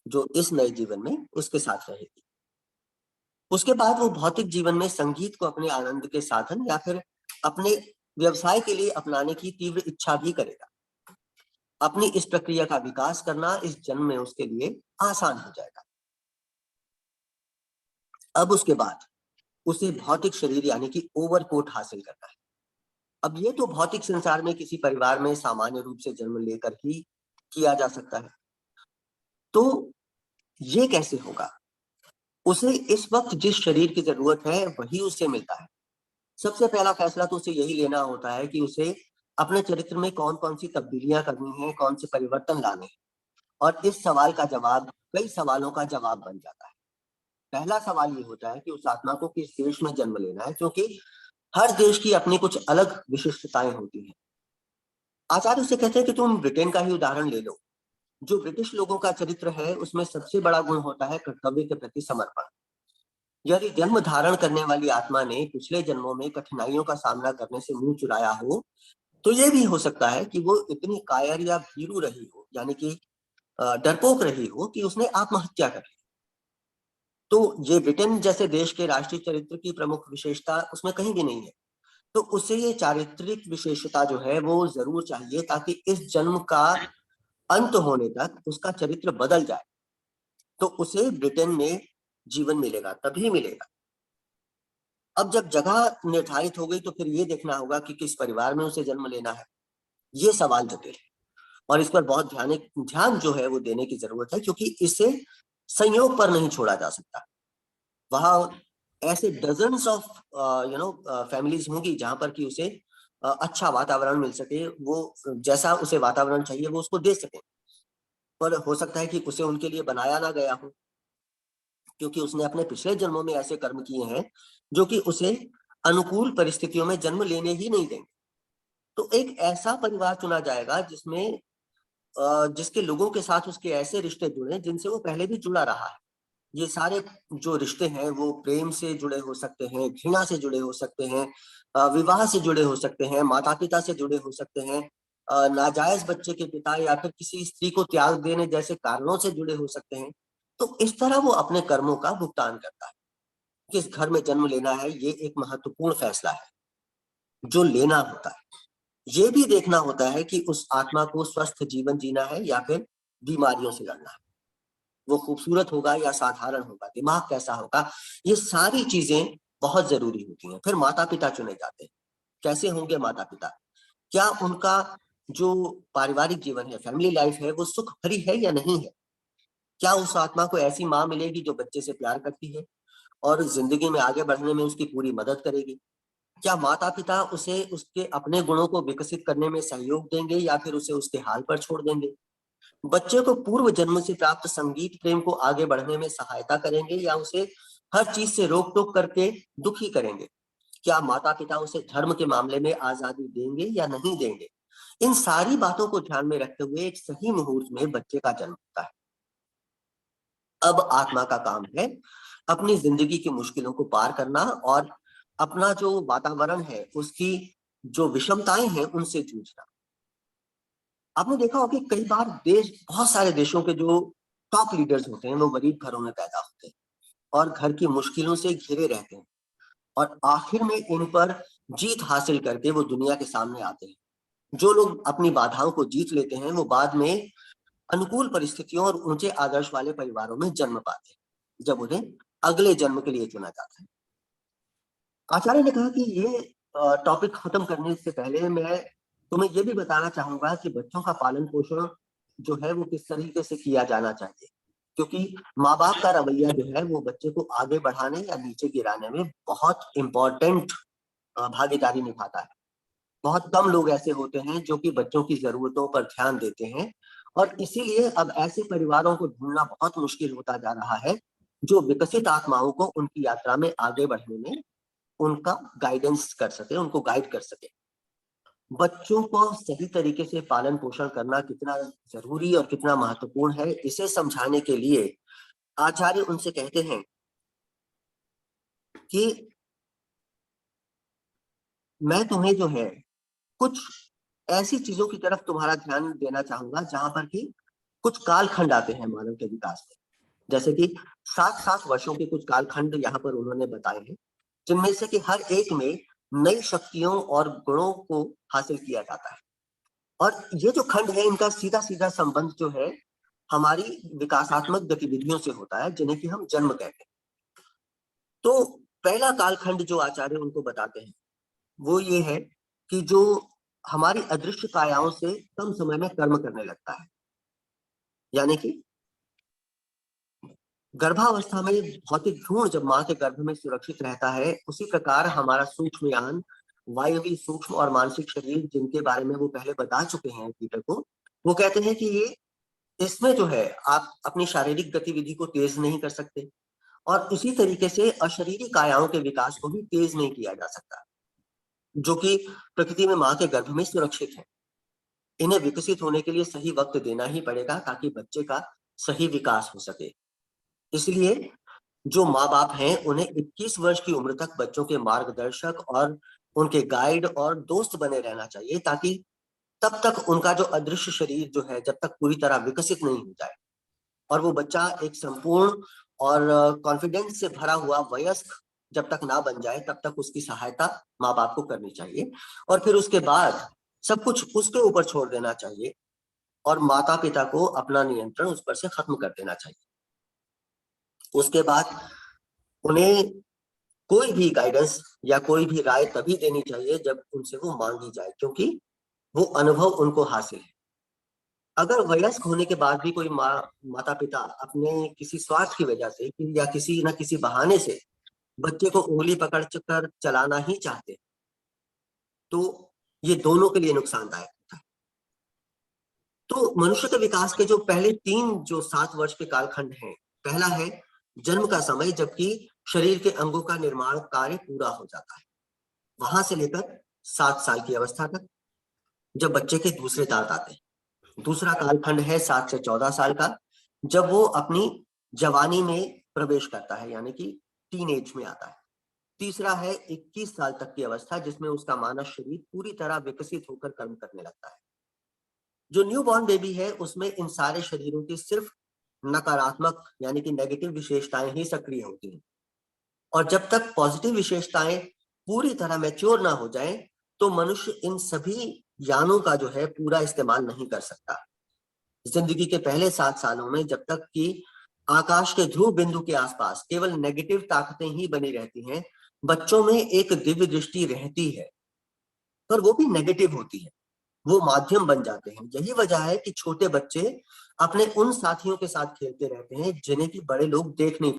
जो इस नए जीवन में उसके साथ रहेगी। उसके बाद वो भौतिक जीवन में संगीत को अपने आनंद के साधन या फिर अपने व्यवसाय के लिए अपनाने की तीव्र इच्छा भी करेगा। अपनी इस प्रक्रिया का विकास करना इस जन्म में उसके लिए आसान हो जाएगा। अब उसके बाद उसे भौतिक शरीर यानी कि ओवरकोट हासिल करना है। अब ये तो भौतिक संसार में किसी परिवार में सामान्य रूप से जन्म लेकर ही किया जा सकता है। तो ये कैसे होगा? उसे इस वक्त जिस शरीर की जरूरत है वही उसे मिलता है। सबसे पहला फैसला तो उसे यही लेना होता है कि उसे अपने चरित्र में कौन कौन सी तब्दीलियां करनी है, कौन से परिवर्तन लाने हैं, और इस सवाल का जवाब कई सवालों का जवाब बन जाता है। पहला सवाल ये होता है कि उस आत्मा को किस देश में जन्म लेना है, क्योंकि हर देश की अपनी कुछ अलग विशिष्टताएं होती हैं। आचार्य उससे कहते हैं कि तुम ब्रिटेन का ही उदाहरण ले लो। जो ब्रिटिश लोगों का चरित्र है उसमें सबसे बड़ा गुण होता है कर्तव्य के प्रति समर्पण। यदि जन्म धारण करने वाली आत्मा ने पिछले जन्मों में कठिनाइयों का सामना करने से मुंह चुराया हो, तो ये भी हो सकता है कि वो इतनी कायर या भीरू रही हो, यानी कि डरपोक रही हो कि उसने आत्महत्या कर ली। तो ये ब्रिटेन जैसे देश के राष्ट्रीय चरित्र की प्रमुख विशेषता उसमें कहीं भी नहीं है। तो उसे ये चारित्रिक विशेषता जो है वो जरूर चाहिए, ताकि इस जन्म का अंत होने तक उसका चरित्र बदल जाए, तो उसे ब्रिटेन में जीवन मिलेगा, तभी मिलेगा। अब जब जगह निर्धारित हो गई तो फिर ये देखना होगा कि किस परिवार में उसे जन्म लेना है। ये सवाल जटिल है और इस पर बहुत ध्यान जो है वो देने की जरूरत है, क्योंकि इसे संयोग पर नहीं छोड़ा जा सकता। वहां ऐसे डजन्स ऑफ फैमिलीज होंगी जहां पर कि उसे अच्छा वातावरण मिल सके, वो जैसा उसे वातावरण चाहिए वो उसको दे सके। पर हो सकता है कि उसे उनके लिए बनाया ना गया हो, क्योंकि उसने अपने पिछले जन्मों में ऐसे कर्म किए हैं जो कि उसे अनुकूल परिस्थितियों में जन्म लेने ही नहीं देंगे। तो एक ऐसा परिवार चुना जाएगा जिसमें जिसके लोगों के साथ उसके ऐसे रिश्ते जुड़े जिनसे वो पहले भी जुड़ा रहा है। ये सारे जो रिश्ते हैं वो प्रेम से जुड़े हो सकते हैं, घृणा से जुड़े हो सकते हैं, विवाह से जुड़े हो सकते हैं, माता पिता से जुड़े हो सकते हैं, नाजायज बच्चे के पिता या फिर किसी स्त्री को त्याग देने जैसे कारणों से जुड़े हो सकते हैं। तो इस तरह वो अपने कर्मों का भुगतान करता है। किस घर में जन्म लेना है ये एक महत्वपूर्ण फैसला है जो लेना होता है। ये भी देखना होता है कि उस आत्मा को स्वस्थ जीवन जीना है या फिर बीमारियों से लड़ना है। वो खूबसूरत होगा या साधारण होगा, दिमाग कैसा होगा, ये सारी चीजें बहुत जरूरी होती हैं। फिर माता पिता चुने जाते हैं। कैसे होंगे माता पिता? क्या उनका जो पारिवारिक जीवन है, फैमिली लाइफ है, वो सुख भरी है या नहीं है? क्या उस आत्मा को ऐसी माँ मिलेगी जो बच्चे से प्यार करती है और जिंदगी में आगे बढ़ने में उसकी पूरी मदद करेगी? क्या माता पिता उसे उसके अपने गुणों को विकसित करने में सहयोग देंगे या फिर उसे उसके हाल पर छोड़ देंगे? बच्चे को पूर्व जन्म से प्राप्त संगीत प्रेम को आगे बढ़ने में सहायता करेंगे या उसे हर चीज से रोक टोक करके दुखी करेंगे? क्या माता पिता उसे धर्म के मामले में आजादी देंगे या नहीं देंगे? इन सारी बातों को ध्यान में रखते हुए एक सही मुहूर्त में बच्चे का जन्म होता है। अब आत्मा का काम है अपनी जिंदगी की मुश्किलों को पार करना और अपना जो वातावरण है उसकी जो विषमताएं हैं उनसे जूझना। आपने देखा होगा कि कई बार बहुत सारे देशों के जो टॉप लीडर्स होते हैं वो गरीब घरों में पैदा होते हैं और घर की मुश्किलों से घिरे रहते हैं और आखिर में इन पर जीत हासिल करके वो दुनिया के सामने आते हैं। जो लोग अपनी बाधाओं को जीत लेते हैं वो बाद में अनुकूल परिस्थितियों और ऊंचे आदर्श वाले परिवारों में जन्म पाते हैं जब उन्हें अगले जन्म के लिए चुना जाता है। आचार्य ने कहा कि ये टॉपिक खत्म करने से पहले मैं तुम्हें ये भी बताना चाहूंगा कि बच्चों का पालन पोषण जो है वो किस तरीके से किया जाना चाहिए, क्योंकि माँ बाप का रवैया जो है वो बच्चे को आगे बढ़ाने या नीचे गिराने में बहुत इम्पोर्टेंट भागीदारी निभाता है। बहुत कम लोग ऐसे होते हैं जो कि बच्चों की जरूरतों पर ध्यान देते हैं और इसीलिए अब ऐसे परिवारों को ढूंढना बहुत मुश्किल होता जा रहा है जो विकसित आत्माओं को उनकी यात्रा में आगे बढ़ने में उनका गाइडेंस कर सके, उनको गाइड कर सके। बच्चों को सही तरीके से पालन पोषण करना कितना जरूरी और कितना महत्वपूर्ण है, इसे समझाने के लिए आचार्य उनसे कहते हैं कि मैं तुम्हें जो है कुछ ऐसी चीजों की तरफ तुम्हारा ध्यान देना चाहूंगा जहां पर कि कुछ कालखंड आते हैं मानव के विकास में। जैसे कि 7-7 वर्षों के कुछ कालखंड यहाँ पर उन्होंने बताए हैं, जिनमें से कि हर एक में नई शक्तियों और गुणों को हासिल किया जाता है। और ये जो खंड है इनका सीधा सीधा संबंध जो है हमारी विकासात्मक गतिविधियों से होता है, जिन्हें कि हम जन्म कहते हैं। तो पहला कालखंड जो आचार्य उनको बताते हैं वो ये है कि जो हमारी अदृश्य कायाओं से कम समय में कर्म करने लगता है, यानी कि गर्भावस्था में भौतिक भ्रूण जब माँ के गर्भ में सुरक्षित रहता है, उसी प्रकार हमारा सूक्ष्म यान, वायवी सूक्ष्म और मानसिक शरीर, जिनके बारे में वो पहले बता चुके हैं पीटर को, वो कहते हैं कि ये इसमें जो है आप अपनी शारीरिक गतिविधि को तेज नहीं कर सकते और इसी तरीके से अशरीरी कायाओं के विकास को भी तेज नहीं किया जा सकता, जो कि प्रकृति में माँ के गर्भ में सुरक्षित है। इन्हें विकसित होने के लिए सही वक्त देना ही पड़ेगा ताकि बच्चे का सही विकास हो सके। इसलिए जो माँ-बाप हैं उन्हें 21 वर्ष की उम्र तक बच्चों के मार्गदर्शक और उनके गाइड और दोस्त बने रहना चाहिए, ताकि तब तक उनका जो अदृश्य शरीर जो है जब तक पूरी तरह विकसित नहीं हो जाए और वो बच्चा एक संपूर्ण और कॉन्फिडेंस से भरा हुआ वयस्क जब तक ना बन जाए, तब तक उसकी सहायता माँ-बाप को करनी चाहिए और फिर उसके बाद सब कुछ उसके ऊपर छोड़ देना चाहिए और माता-पिता को अपना नियंत्रण उस पर से खत्म कर देना चाहिए। उसके बाद उन्हें कोई भी गाइडेंस या कोई भी राय तभी देनी चाहिए जब उनसे वो मांगी जाए, क्योंकि वो अनुभव उनको हासिल है। अगर वयस्क होने के बाद भी कोई माता-पिता अपने किसी स्वार्थ की वजह से या किसी न किसी बहाने से बच्चे को उँगली पकड़ कर चलाना ही चाहते हैं, तो ये दोनों के लिए नुकसानदायक होता है। तो मनुष्य के विकास के जो पहले 3 जो 7 वर्ष के कालखंड हैं, पहला है जन्म का समय, जबकि शरीर के अंगों का निर्माण कार्य पूरा हो जाता है। वहां से लेकर 7 साल की अवस्था तक, जब बच्चे के दूसरे दांत आते हैं। दूसरा कालखंड है 7 से 14 साल का, जब वो अपनी जवानी में प्रवेश करता है, यानी कि टीनेज में आता है। तीसरा है 21 साल तक की अवस्था, जिसमें उसका मानव शरीर पूरी तरह विकसित होकर कर्म करने लगता है। जो न्यूबॉर्न बेबी है उसमें इन सारे शरीरों की सिर्फ नकारात्मक यानी कि नेगेटिव विशेषताएं ही सक्रिय होती हैं और जब तक पॉजिटिव विशेषताएं पूरी तरह मैच्योर ना हो जाएं, तो मनुष्य इन सभी यानों का जो है पूरा इस्तेमाल नहीं कर सकता। जिंदगी के पहले 7 सालों में जब तक कि आकाश के ध्रुव बिंदु के आसपास केवल नेगेटिव ताकतें ही बनी रहती हैं, बच्चों में एक दिव्य दृष्टि रहती है, पर वो भी नेगेटिव होती है। वो माध्यम बन जाते हैं। यही वजह है कि छोटे बच्चे अपने उन साथियों के साथ खेलते रहते हैं जिन्हें कि बड़े लोग देख नहीं।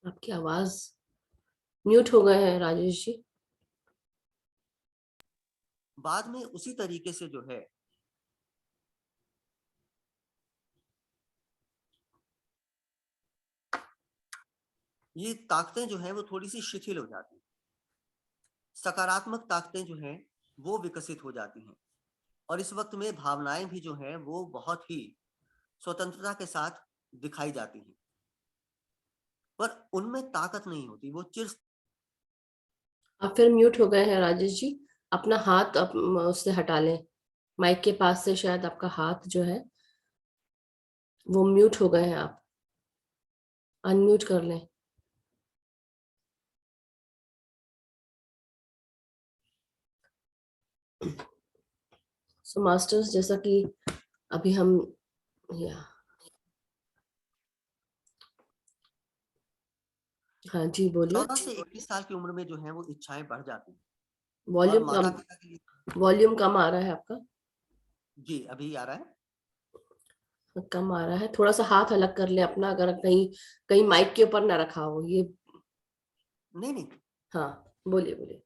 आपकी आवाज म्यूट हो गए हैं राजेश जी। बाद में उसी तरीके से जो है ये ताकतें जो है वो थोड़ी सी शिथिल हो जाती हैं। सकारात्मक ताकतें जो हैं वो विकसित हो जाती हैं और इस वक्त में भावनाएं भी जो है वो बहुत ही स्वतंत्रता के साथ दिखाई जाती हैं, पर उनमें ताकत नहीं होती, वो चिर। आप फिर म्यूट हो गए हैं राजेश जी। अपना हाथ उससे हटा लें, माइक के पास से शायद आपका हाथ जो है वो म्यूट हो गए हैं, आप अनम्यूट कर लें। सो मास्टर्स, जैसा कि अभी हम या हाँ जी बोलिए। 14 से 21 साल की उम्र में जो है वो इच्छाएं बढ़ जाती हैं और वॉल्यूम माता कम, पिता के लिए। वॉल्यूम कम आ रहा है आपका। जी अभी आ रहा है। कम आ रहा है, थोड़ा सा हाथ अलग कर ले अपना, अगर कहीं कहीं माइक के ऊपर ना रखा हो ये। नहीं नहीं। हाँ बोलिए बोलिए।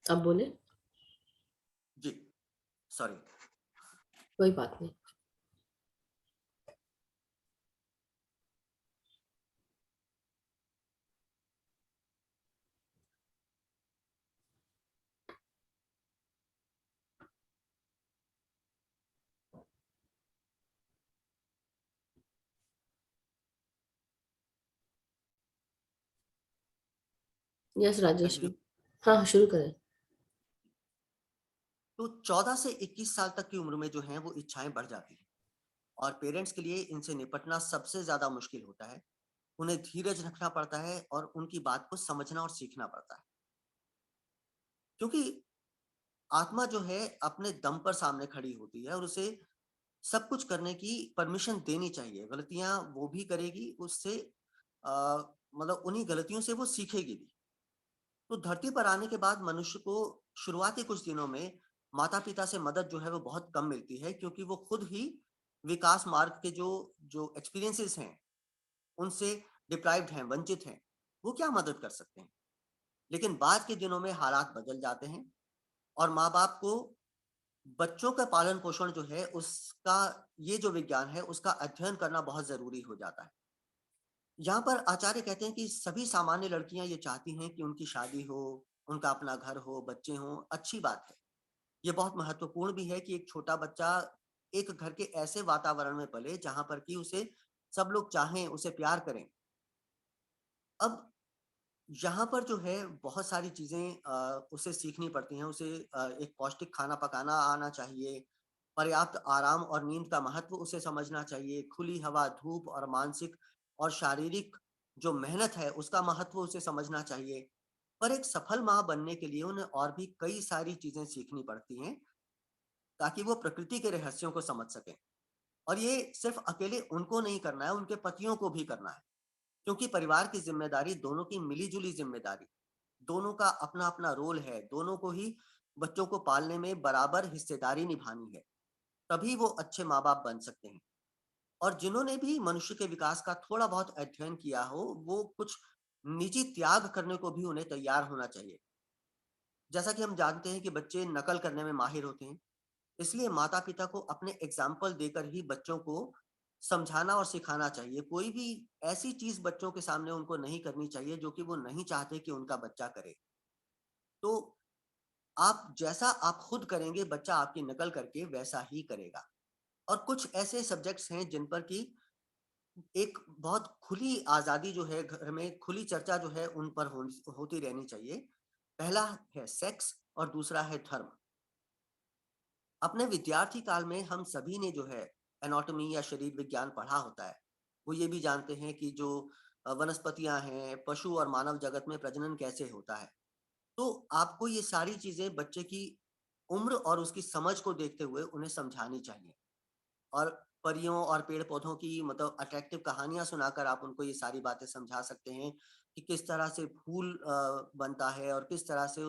अब बोले। जी सॉरी। कोई बात नहीं। Yes Rajesh continue. जी। हाँ शुरू करें। तो 14 से 21 साल तक की उम्र में जो है वो इच्छाएं बढ़ जाती हैं और पेरेंट्स के लिए इनसे निपटना सबसे ज्यादा मुश्किल होता है। उन्हें धीरज रखना पड़ता है और उनकी बात को समझना और सीखना पड़ता है, क्योंकि आत्मा जो है अपने दम पर सामने खड़ी होती है और उसे सब कुछ करने की परमिशन देनी चाहिए। गलतियां वो भी करेगी, उससे मतलब उन्हीं गलतियों से वो सीखेगी भी। तो धरती पर आने के बाद मनुष्य को शुरुआती कुछ दिनों में माता पिता से मदद जो है वो बहुत कम मिलती है, क्योंकि वो खुद ही विकास मार्ग के जो जो एक्सपीरियंसेस हैं उनसे डिप्राइव्ड हैं, वंचित हैं। वो क्या मदद कर सकते हैं। लेकिन बाद के दिनों में हालात बदल जाते हैं और माँ बाप को बच्चों का पालन पोषण जो है उसका, ये जो विज्ञान है उसका अध्ययन करना बहुत जरूरी हो जाता है। यहाँ पर आचार्य कहते हैं कि सभी सामान्य लड़कियां ये चाहती हैं कि उनकी शादी हो, उनका अपना घर हो, बच्चे हों, अच्छी बात है। ये बहुत महत्वपूर्ण भी है कि एक छोटा बच्चा एक घर के ऐसे वातावरण में पले जहां पर कि उसे सब लोग चाहें, उसे प्यार करें। अब यहाँ पर जो है बहुत सारी चीजें उसे सीखनी पड़ती हैं। उसे एक पौष्टिक खाना पकाना आना चाहिए, पर्याप्त आराम और नींद का महत्व उसे समझना चाहिए, खुली हवा, धूप और मानसिक और शारीरिक जो मेहनत है उसका महत्व उसे समझना चाहिए। पर एक सफल माँ बनने के लिए उन्हें और भी कई सारी चीजें सीखनी पड़ती हैं, ताकि वो प्रकृति के रहस्यों को समझ सकें। और ये सिर्फ अकेले उनको नहीं करना है, उनके पतियों को भी करना है, क्योंकि परिवार की जिम्मेदारी दोनों की मिली-जुली जिम्मेदारी, दोनों का अपना-अपना रोल है, दोनों को ही बच्चों को पालने में बराबर हिस्सेदारी निभानी है, तभी वो अच्छे माँ-बाप बन सकते हैं। और जिन्होंने भी मनुष्य के विकास का थोड़ा बहुत अध्ययन किया हो, वो कुछ निजी त्याग करने को भी उन्हें तैयार होना चाहिए। जैसा कि हम जानते हैं कि बच्चे नकल करने में माहिर होते हैं, इसलिए माता-पिता को अपने एग्ज़ाम्पल देकर ही बच्चों को समझाना और सिखाना चाहिए। कोई भी ऐसी चीज़ बच्चों के सामने उनको नहीं करनी चाहिए जो कि वो नहीं चाहते कि उनका बच्चा करे। तो आप जैसा आप खुद करेंगे, बच्चा आपकी नकल करके वैसा ही करेगा। और कुछ ऐसे सब्जेक्ट्स हैं जिन पर कि एक बहुत खुली आज़ादी जो है, घर में खुली चर्चा जो है उन पर होती रहनी चाहिए। पहला है सेक्स और दूसरा है धर्म। अपने विद्यार्थी काल में हम सभी ने जो है एनाटॉमी या शरीर विज्ञान पढ़ा होता है। वो ये भी जानते हैं कि जो वनस्पतियाँ हैं, पशु और मानव जगत में प्रजनन कैसे होता है। तो आपको ये सारी चीज़ें बच्चे की उम्र और उसकी समझ को देखते हुए उन्हें समझानी चाहिए। और परियों और पेड़-पौधों की मतलब अट्रैक्टिव कहानियाँ सुनाकर आप उनको ये सारी बातें समझा सकते हैं कि किस तरह से फूल बनता है और किस तरह से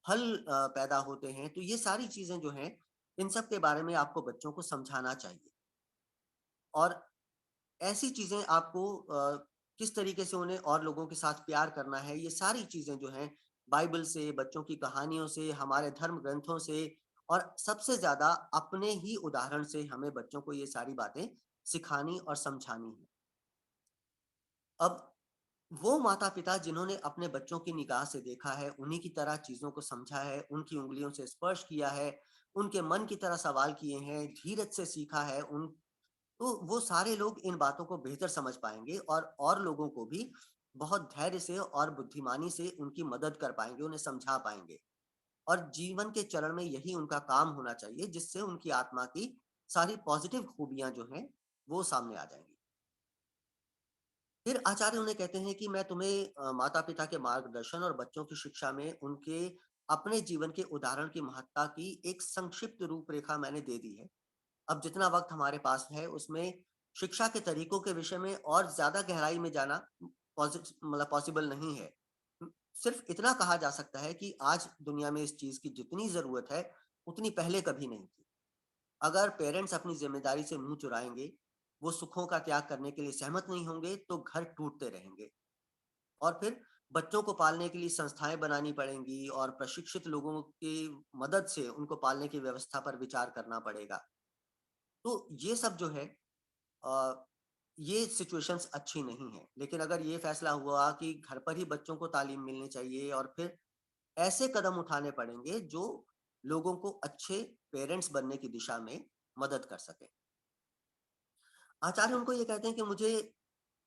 फल पैदा होते हैं। तो ये सारी चीज़ें जो हैं, इन सब के बारे में आपको बच्चों को समझाना चाहिए। और ऐसी चीज़ें आपको किस तरीके से उन्हें और लोगों के साथ प्यार करना है, ये सारी चीज़ें जो हैं बाइबल से, बच्चों की कहानियों से, हमारे धर्म ग्रंथों से और सबसे ज़्यादा अपने ही उदाहरण से हमें बच्चों को ये सारी बातें सिखानी और समझानी है। अब वो माता-पिता जिन्होंने अपने बच्चों की निगाह से देखा है, उन्हीं की तरह चीज़ों को समझा है, उनकी उँगलियों से स्पर्श किया है, उनके मन की तरह सवाल किए हैं, धीरज से सीखा है, उन तो वो सारे लोग इन बातों को बेहतर समझ पाएँगे और लोगों को भी बहुत धैर्य से और बुद्धिमानी से उनकी मदद कर पाएँगे, उन्हें समझा पाएँगे। और जीवन के चरण में यही उनका काम होना चाहिए, जिससे उनकी आत्मा की सारी पॉज़िटिव खूबियाँ जो हैं, वो सामने आ जाएँगी। फिर आचार्य उन्हें कहते हैं कि मैं तुम्हें माता-पिता के मार्गदर्शन और बच्चों की शिक्षा में उनके अपने जीवन के उदाहरण की महत्ता की एक संक्षिप्त रूपरेखा मैंने दे दी है। अब जितना वक़्त हमारे पास है उसमें शिक्षा के तरीकों के विषय में और ज़्यादा गहराई में जाना मतलब पॉसिबल नहीं है। सिर्फ़ इतना कहा जा सकता है कि आज दुनिया में इस चीज़ की जितनी ज़रूरत है, उतनी पहले कभी नहीं थी। अगर पेरेंट्स अपनी ज़िम्मेदारी से मुँह चुराएँगे, वो सुखों का त्याग करने के लिए सहमत नहीं होंगे, तो घर टूटते रहेंगे। और फिर बच्चों को पालने के लिए संस्थाएँ बनानी पड़ेंगी और प्रशिक्षित लोगों की मदद से उनको पालने की व्यवस्था पर विचार करना पड़ेगा। तो ये सब जो है अ, ये सिचुएशंस अच्छी नहीं है। लेकिन अगर ये फैसला हुआ कि घर पर ही बच्चों को तालीम मिलनी चाहिए और फिर ऐसे कदम उठाने पड़ेंगे जो लोगों को अच्छे पेरेंट्स बनने की दिशा में मदद कर सकें। आचार्य उनको ये कहते हैं कि मुझे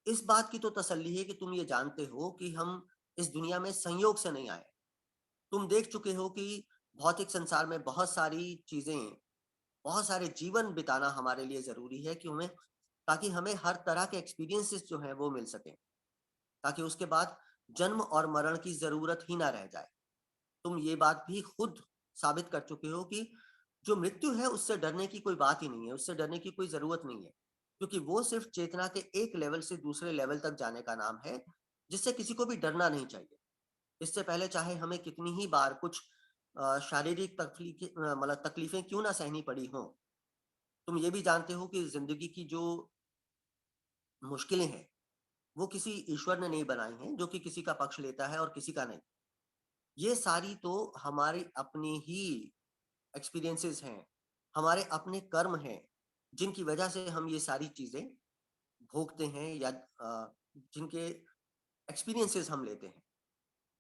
इस बात की तो तसल्ली है कि तुम ये जानते हो कि हम इस दुनिया में संयोग से नहीं आए। तुम देख चुके हो कि भौतिक संसार में बहुत सारी चीज़ें, बहुत सारे जीवन बिताना हमारे लिए ज़रूरी है कि ताकि हमें हर तरह के एक्सपीरियंसेस जो हैं वो मिल सकें, ताकि उसके बाद जन्म और मरण की ज़रूरत ही ना रह जाए। तुम ये बात भी खुद साबित कर चुके हो कि जो मृत्यु है उससे डरने की कोई बात ही नहीं है, उससे डरने की कोई जरूरत नहीं है, क्योंकि वो सिर्फ चेतना के एक लेवल से दूसरे लेवल तक जाने का नाम है, जिससे किसी को भी डरना नहीं चाहिए। इससे पहले चाहे हमें कितनी ही बार कुछ शारीरिक मतलब तकलीफें क्यों ना सहनी पड़ी हो, तुम ये भी जानते हो कि जिंदगी की जो मुश्किलें हैं वो किसी ईश्वर ने नहीं बनाई हैं जो कि किसी का पक्ष लेता है और किसी का नहीं। ये सारी तो हमारी अपनी ही एक्सपीरियंसेस हैं, हमारे अपने कर्म हैं, जिनकी वजह से हम ये सारी चीजें भोगते हैं या जिनके एक्सपीरियंसेस हम लेते हैं।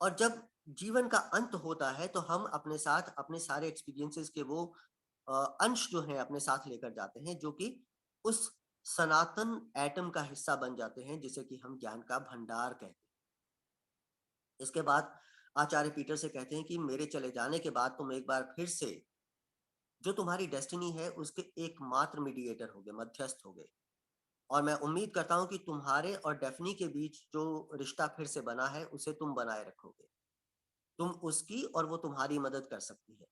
और जब जीवन का अंत होता है तो हम अपने साथ अपने सारे एक्सपीरियंसेस के वो अंश जो हैं अपने साथ लेकर जाते हैं, जो कि उस सनातन एटम का हिस्सा बन जाते हैं, जिसे कि हम ज्ञान का भंडार कहते हैं। इसके बाद आचार्य पीटर से कहते हैं कि मेरे चले जाने के बाद तुम एक बार फिर से जो तुम्हारी डेस्टिनी है उसके एकमात्र मीडिएटर होगे, मध्यस्थ होगे। और मैं उम्मीद करता हूं कि तुम्हारे और डेफनी के बीच जो रिश्ता फिर से बना है उसे तुम बनाए रखोगे। तुम उसकी और वो तुम्हारी मदद कर सकती है।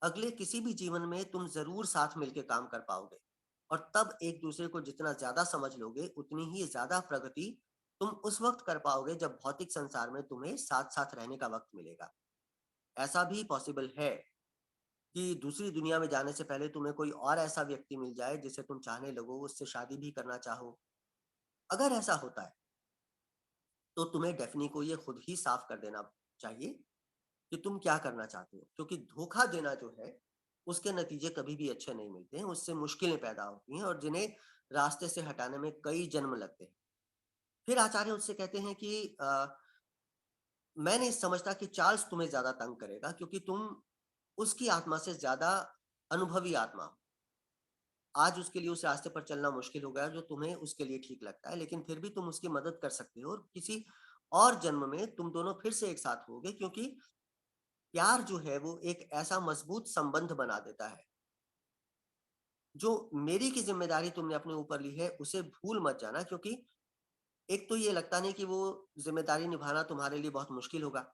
अगले किसी भी जीवन में तुम जरूर साथ मिलकर काम कर पाओगे, और तब एक दूसरे को जितना ज्यादा समझ लोगे उतनी ही ज्यादा प्रगति तुम उस वक्त कर पाओगे जब भौतिक संसार में तुम्हें साथ साथ रहने का वक्त मिलेगा। ऐसा भी पॉसिबल है कि दूसरी दुनिया में जाने से पहले तुम्हें कोई और ऐसा व्यक्ति मिल जाए जिसे तुम चाहने लगो, उससे शादी भी करना चाहो। अगर ऐसा होता है तो तुम्हें डेफनी को ये खुद ही साफ कर देना चाहिए कि तुम क्या करना चाहते हो, क्योंकि धोखा देना जो है उसके नतीजे कभी भी अच्छे नहीं मिलते हैं, उससे मुश्किलें पैदा होती हैं और जिन्हें रास्ते से हटाने में कई जन्म लगते हैं। फिर आचार्य उससे कहते हैं कि मैं नहीं समझता कि चार्ल्स तुम्हें ज्यादा तंग करेगा, क्योंकि तुम उसकी आत्मा से ज्यादा अनुभवी आत्मा हो। आज उसके लिए उस रास्ते पर चलना मुश्किल हो गया जो तुम्हें उसके लिए ठीक लगता है, लेकिन फिर भी तुम उसकी मदद कर सकते हो और किसी और जन्म में तुम दोनों फिर से एक साथ होगे, क्योंकि प्यार जो है वो एक ऐसा मजबूत संबंध बना देता है। जो मेरी की जिम्मेदारी तुमने अपने ऊपर ली है उसे भूल मत जाना, क्योंकि एक तो ये लगता नहीं कि वो जिम्मेदारी निभाना तुम्हारे लिए बहुत मुश्किल होगा,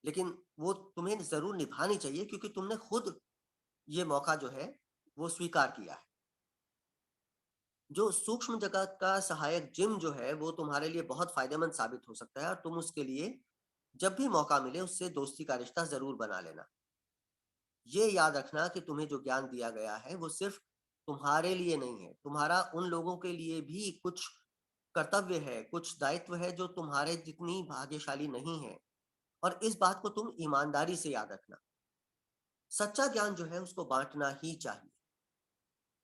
लेकिन वो तुम्हें जरूर निभानी चाहिए क्योंकि तुमने खुद ये मौका जो है वो स्वीकार किया है। जो सूक्ष्म जगत का सहायक जिम जो है वो तुम्हारे लिए बहुत फायदेमंद साबित हो सकता है, और तुम उसके लिए जब भी मौका मिले उससे दोस्ती का रिश्ता जरूर बना लेना। ये याद रखना कि तुम्हें जो ज्ञान दिया गया है वो सिर्फ तुम्हारे लिए नहीं है, तुम्हारा उन लोगों के लिए भी कुछ कर्तव्य है, कुछ दायित्व है जो तुम्हारे जितनी भाग्यशाली नहीं है। और इस बात को तुम ईमानदारी से याद रखना। सच्चा ज्ञान जो है उसको बांटना ही चाहिए,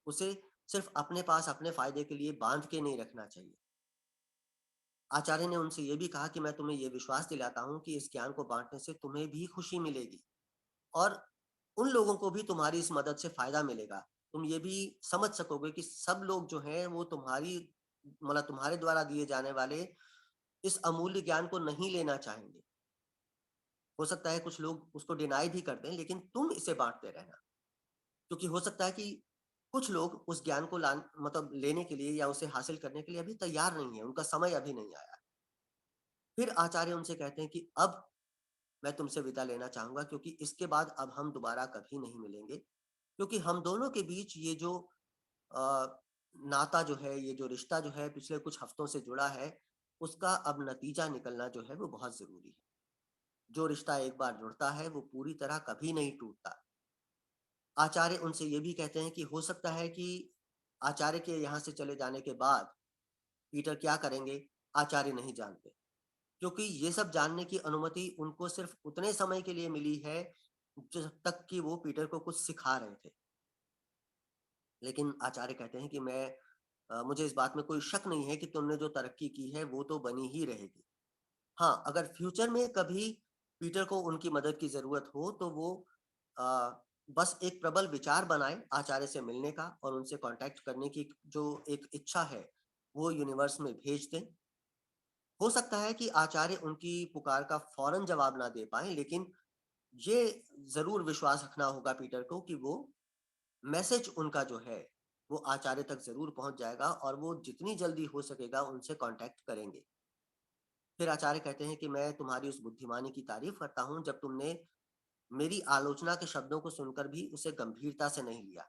उसे सिर्फ अपने पास अपने फायदे के लिए बांध के नहीं रखना चाहिए। आचार्य ने उनसे ये भी कहा कि मैं तुम्हें ये विश्वास दिलाता हूँ कि इस ज्ञान को बांटने से तुम्हें भी खुशी मिलेगी और उन लोगों को भी तुम्हारी इस मदद से फायदा मिलेगा। तुम ये भी समझ सकोगे कि सब लोग जो हैं वो तुम्हारी मतलब तुम्हारे द्वारा दिए जाने वाले इस अमूल्य ज्ञान को नहीं लेना चाहेंगे। हो सकता है कुछ लोग उसको डिनाई भी कर दें, लेकिन तुम इसे बांटते रहना, क्योंकि हो सकता है कि कुछ लोग उस ज्ञान को मतलब लेने के लिए या उसे हासिल करने के लिए अभी तैयार नहीं है, उनका समय अभी नहीं आया। फिर आचार्य उनसे कहते हैं कि अब मैं तुमसे विदा लेना चाहूंगा, क्योंकि इसके बाद अब हम दोबारा कभी नहीं मिलेंगे, क्योंकि हम दोनों के बीच ये जो अ, नाता जो है, ये जो रिश्ता जो है पिछले कुछ हफ्तों से जुड़ा है, उसका अब नतीजा निकलना जो है वो बहुत जरूरी है। जो रिश्ता एक बार जुड़ता है वो पूरी तरह कभी नहीं टूटता। आचार्य उनसे ये भी कहते हैं कि हो सकता है कि आचार्य के यहाँ से चले जाने के बाद पीटर क्या करेंगे आचार्य नहीं जानते, क्योंकि ये सब जानने की अनुमति उनको सिर्फ उतने समय के लिए मिली है जब तक कि वो पीटर को कुछ सिखा रहे थे। लेकिन आचार्य कहते हैं कि मुझे इस बात में कोई शक नहीं है कि तुमने जो तरक्की की है वो तो बनी ही रहेगी। हाँ, अगर फ्यूचर में कभी पीटर को उनकी मदद की जरूरत हो तो वो आ, बस एक प्रबल विचार बनाए आचार्य से मिलने का और उनसे कांटेक्ट करने की जो एक इच्छा है वो यूनिवर्स में भेज दें। हो सकता है कि आचार्य उनकी पुकार का फौरन जवाब ना दे पाए, लेकिन ये जरूर विश्वास रखना होगा पीटर को कि वो मैसेज उनका जो है वो आचार्य तक जरूर पहुंच जाएगा और वो जितनी जल्दी हो सकेगा उनसे कांटेक्ट करेंगे। फिर आचार्य कहते हैं कि मैं तुम्हारी उस बुद्धिमानी की तारीफ करता हूं जब तुमने मेरी आलोचना के शब्दों को सुनकर भी उसे गंभीरता से नहीं लिया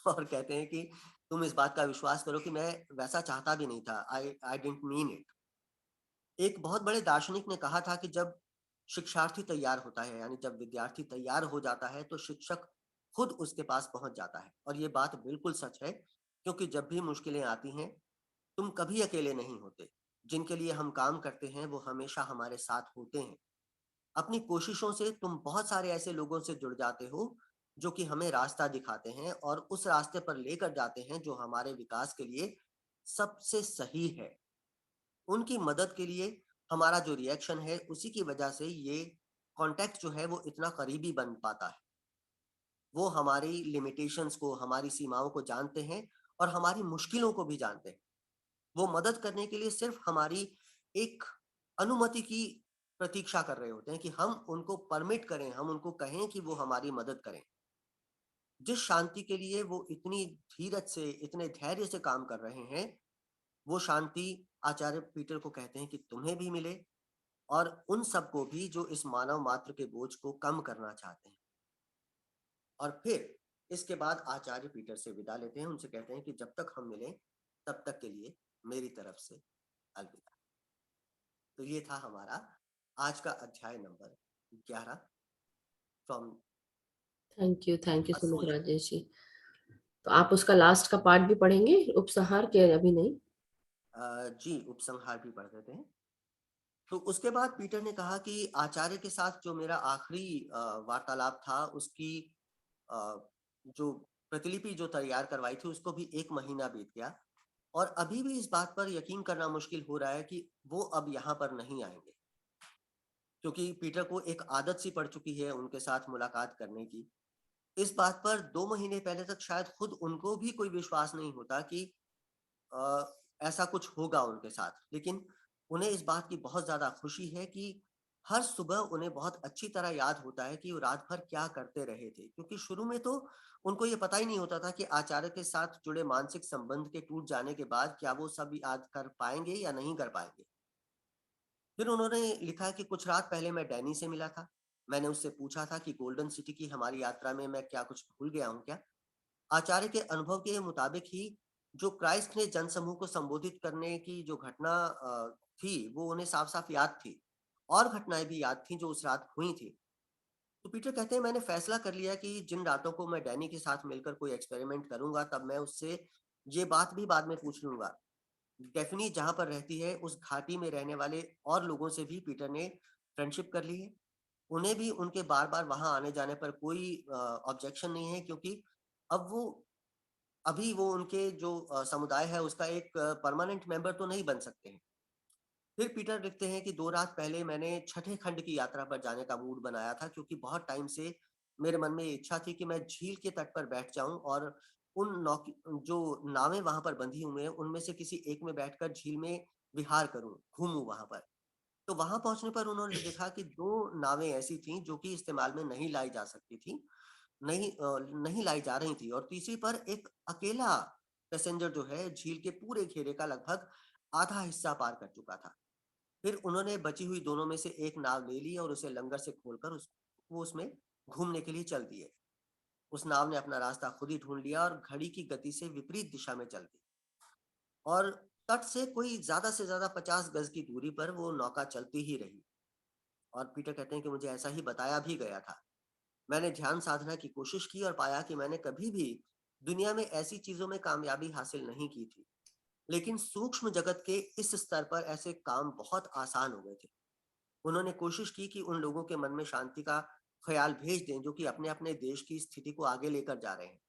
और कहते हैं कि तुम इस बात का विश्वास करो कि मैं वैसा चाहता भी नहीं था। I didn't mean it. एक बहुत बड़े दार्शनिक ने कहा था कि जब शिक्षार्थी तैयार होता है, यानी जब विद्यार्थी तैयार हो जाता है, तो शिक्षक खुद उसके पास पहुंच जाता है। और ये बात बिल्कुल सच है, क्योंकि जब भी मुश्किलें आती हैं, तुम कभी अकेले नहीं होते। जिनके लिए हम काम करते हैं वो हमेशा हमारे साथ होते हैं। अपनी कोशिशों से तुम बहुत सारे ऐसे लोगों से जुड़ जाते हो जो कि हमें रास्ता दिखाते हैं और उस रास्ते पर लेकर जाते हैं जो हमारे विकास के लिए सबसे सही है। उनकी मदद के लिए हमारा जो रिएक्शन है, उसी की वजह से ये कॉन्टैक्ट जो है वो इतना करीबी बन पाता है। वो हमारी लिमिटेशंस को, हमारी सीमाओं को जानते हैं और हमारी मुश्किलों को भी जानते हैं। वो मदद करने के लिए सिर्फ हमारी एक अनुमति की प्रतीक्षा कर रहे होते हैं कि हम उनको परमिट करें, हम उनको कहें कि वो हमारी मदद करें। जिस शांति के लिए वो इतनी धीरज से, इतने धैर्य से काम कर रहे हैं, वो शांति आचार्य पीटर को कहते हैं कि तुम्हें भी मिले और उन सबको भी जो इस मानव मात्र के बोझ को कम करना चाहते हैं। और फिर इसके बाद आचार्य पीटर से विदा लेते हैं, उनसे कहते हैं कि जब तक हम मिलें तब तक के लिए मेरी तरफ से अलविदा। तो ये था हमारा आज का अध्याय number 11 from thank you so much soul. Rajesh ji. तो आप उसका लास्ट का पार्ट भी पढ़ेंगे, उपसंहार के? अभी नहीं। जी, उपसंहार भी पढ़ देते हैं। तो उसके बाद पीटर ने कहा कि आचार्य के साथ जो मेरा आखिरी वार्तालाप था, उसकी अ, जो प्रतिलिपि जो तैयार करवाई थी, उसको भी 1 महीना बीत गया और अभी भी इस बात पर यकीन करना मुश्किल हो रहा है कि वो अब यहाँ पर नहीं आएँगे। क्योंकि पीटर को एक आदत सी पड़ चुकी है उनके साथ मुलाकात करने की। इस बात पर 2 महीने पहले तक शायद खुद उनको भी कोई विश्वास नहीं होता कि अ, ऐसा कुछ होगा उनके साथ। लेकिन उन्हें इस बात की बहुत ज़्यादा खुशी है कि हर सुबह उन्हें बहुत अच्छी तरह याद होता है कि वो रात भर क्या करते रहे थे। क्योंकि शुरू में तो उनको ये पता ही नहीं होता था कि आचार्य के साथ जुड़े मानसिक संबंध के टूट जाने के बाद क्या वो सब याद कर पाएँगे या नहीं कर पाएँगे। फिर उन्होंने लिखा कि कुछ रात पहले मैं डैनी से मिला था। मैंने उससे पूछा था कि गोल्डन सिटी की हमारी यात्रा में मैं क्या कुछ भूल गया हूँ क्या? आचार्य के अनुभव के मुताबिक ही जो क्राइस्ट ने जनसमूह को संबोधित करने की जो घटना थी, वो उन्हें साफ-साफ याद थी और घटनाएँ भी याद थीं जो उस रात हुई थी। तो पीटर कहते हैं मैंने फैसला कर लिया कि जिन रातों को मैं डैनी के साथ मिलकर कोई एक्सपेरिमेंट करूँगा, तब मैं उससे ये बात भी बाद में पूछ लूँगा। डेफिनी जहाँ पर रहती है, उस घाटी में रहने वाले और लोगों से भी पीटर ने फ्रेंडशिप कर ली है। उन्हें भी उनके बार-बार वहाँ आने-जाने पर कोई ऑब्जेक्शन नहीं है, क्योंकि अब वो अभी वो उनके जो समुदाय है उसका एक परमानेंट मेंबर तो नहीं बन सकते हैं। फिर पीटर लिखते हैं कि 2 रात पहले मैंने छठे खंड की यात्रा पर जाने का मूड बनाया था, क्योंकि बहुत टाइम से मेरे मन में ये इच्छा थी कि मैं झील के तट पर बैठ जाऊँ और उन नौकी जो नावें वहाँ पर बंधी हुई हैं, उनमें से किसी एक में बैठकर झील में विहार करूँ, घूमूँ वहाँ पर। तो वहाँ पहुँचने पर उन्होंने देखा कि 2 नावें ऐसी थीं जो कि इस्तेमाल में नहीं लाई जा सकती थीं, नहीं लाई जा रही थी और तीसरी पर एक अकेला पैसेंजर जो है झील के पूरे घेरे का लगभग आधा हिस्सा पार कर चुका था। फिर उन्होंने बची हुई दोनों में से एक नाव ले ली और उसे लंगर से खोलकर वो उसमें घूमने के लिए चल दिए। उस नाव ने अपना रास्ता खुद ही ढूँढ लिया और घड़ी की गति से विपरीत दिशा में चल दी और तट से कोई ज़्यादा से ज़्यादा 50 गज़ की दूरी पर वो नौका चलती ही रही। और पीटर कहते हैं कि मुझे ऐसा ही बताया भी गया था। मैंने ध्यान साधना की कोशिश की और पाया कि मैंने कभी भी दुनिया में ऐसी चीज़ों में कामयाबी हासिल नहीं की थी। लेकिन सूक्ष्म जगत के इस स्तर पर ऐसे काम बहुत आसान हो गए थे। उन्होंने कोशिश की कि उन लोगों के मन में शांति का ख्याल भेज दें जो कि अपने-अपने देश की स्थिति को आगे लेकर जा रहे हैं।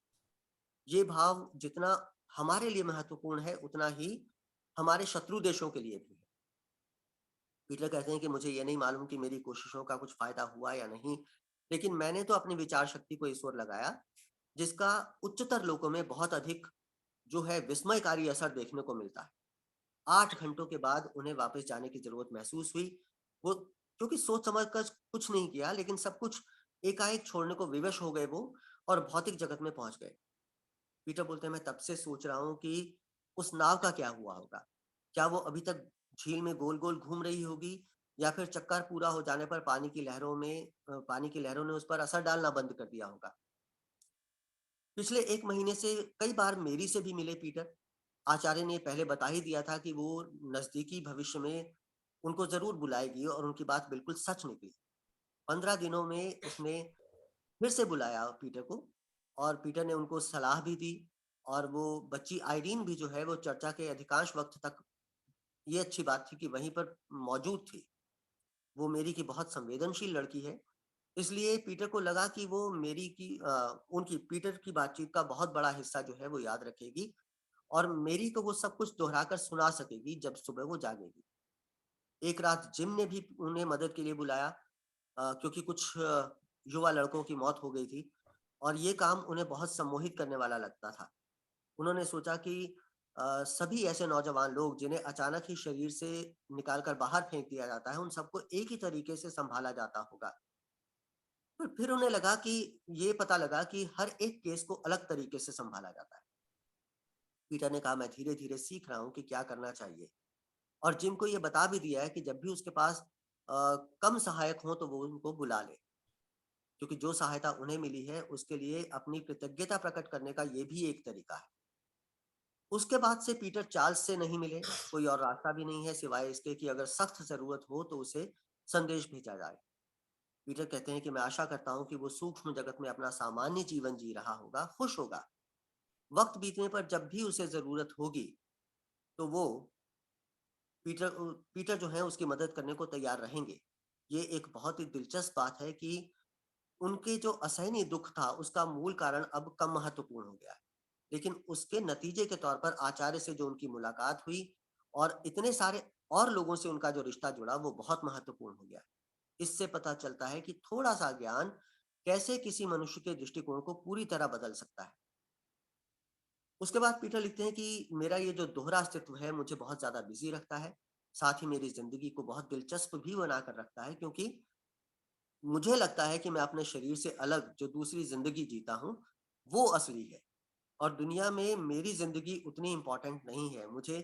ये भाव जितना हमारे लिए महत्वपूर्ण है, उतना ही हमारे शत्रु देशों के लिए भी है। पीटर कहते हैं कि मुझे ये नहीं मालूम कि मेरी कोशिशों का कुछ फ़ायदा हुआ या नहीं, लेकिन मैंने तो अपनी विचार शक्ति को इस ओर लगाया, जिसका उच्चतर लोगों में बहुत अधिक जो है विस्मयकारी असर देखने को मिलता है। 8 घंटों के बाद उन्हें वापस जाने की ज़रूरत महसूस हुई। वो क्योंकि सोच समझ कर कुछ नहीं किया, लेकिन सब कुछ एकाएक छोड़ने को विवश हो गए वो और भौतिक जगत में पहुँच गए। पीटर बोलते हैं मैं तब से सोच रहा हूँ कि उस नाव का क्या हुआ होगा? क्या वो अभी तक झील में गोल-गोल घूम रही होगी या फिर चक्कर पूरा हो जाने पर पानी की लहरों ने उस पर असर डालना बंद कर दिया होगा। पिछले 1 महीने से कई बार मेरी से भी मिले पीटर। आचार्य ने पहले बता ही दिया था कि वो नज़दीकी भविष्य में उनको ज़रूर बुलाएगी और उनकी बात बिल्कुल सच निकली। 15 दिनों में उसने फिर से बुलाया पीटर को और पीटर ने उनको सलाह भी दी और वो बच्ची आइरीन भी जो है वो चर्चा के अधिकांश वक़्त तक ये अच्छी बात थी कि वहीं पर मौजूद थी। वो मेरी की बहुत संवेदनशील लड़की है, इसलिए पीटर को लगा कि वो उनकी पीटर की बातचीत का बहुत बड़ा हिस्सा जो है वो याद रखेगी और मेरी को वो सब कुछ दोहराकर सुना सकेगी जब सुबह वो जागेगी। एक रात जिम ने भी उन्हें मदद के लिए बुलाया क्योंकि कुछ युवा लड़कों की मौत हो गई थी और ये काम उन्हें बहुत सम्मोहित करने वाला लगता था। उन्होंने सोचा कि सभी ऐसे नौजवान लोग जिन्हें अचानक ही शरीर से निकाल कर बाहर फेंक दिया जाता है, उन सबको एक ही तरीके से सँभाला जाता होगा। पर फिर उन्हें लगा कि ये पता लगा कि हर एक केस को अलग तरीके से सँभाला जाता है। पीटर ने कहा, मैं धीरे-धीरे सीख रहा हूँ कि क्या करना चाहिए और जिम को ये बता भी दिया है कि जब भी उसके पास अ, कम सहायक हों तो वो उनको बुला ले, क्योंकि जो सहायता उन्हें मिली है उसके लिए अपनी कृतज्ञता प्रकट करने का ये भी एक तरीका है। उसके बाद से पीटर चार्ल्स से नहीं मिले, कोई और रास्ता भी नहीं है सिवाय इसके कि अगर सख्त ज़रूरत हो तो उसे संदेश भेजा जाए। पीटर कहते हैं कि मैं आशा करता हूँ कि वो सूक्ष्म जगत में अपना सामान्य जीवन जी रहा होगा, खुश होगा। वक़्त बीतने पर जब भी उसे ज़रूरत होगी, तो वो पीटर जो है उसकी मदद करने को तैयार रहेंगे। ये एक बहुत ही दिलचस्प बात है कि उनके जो असहनीय दुःख था, उसका मूल कारण अब कम महत्वपूर्ण हो गया है। लेकिन उसके नतीजे के तौर पर आचार्य से जो उनकी मुलाकात हुई और इतने सारे और लोगों से उनका जो रिश्ता जुड़ा, वो बहुत महत्वपूर्ण हो गया। इससे पता चलता है कि थोड़ा-सा ज्ञान कैसे किसी मनुष्य के दृष्टिकोण को पूरी तरह बदल सकता है। उसके बाद पीटर लिखते हैं कि मेरा ये जो दोहरा अस्तित्व है मुझे बहुत ज़्यादा बिज़ी रखता है, साथ ही मेरी ज़िंदगी को बहुत दिलचस्प भी बनाकर रखता है क्योंकि मुझे लगता है कि मैं अपने शरीर से अलग जो दूसरी ज़िंदगी जीता हूँ, वो असली है और दुनिया में मेरी ज़िंदगी उतनी इम्पोर्टेंट नहीं है। मुझे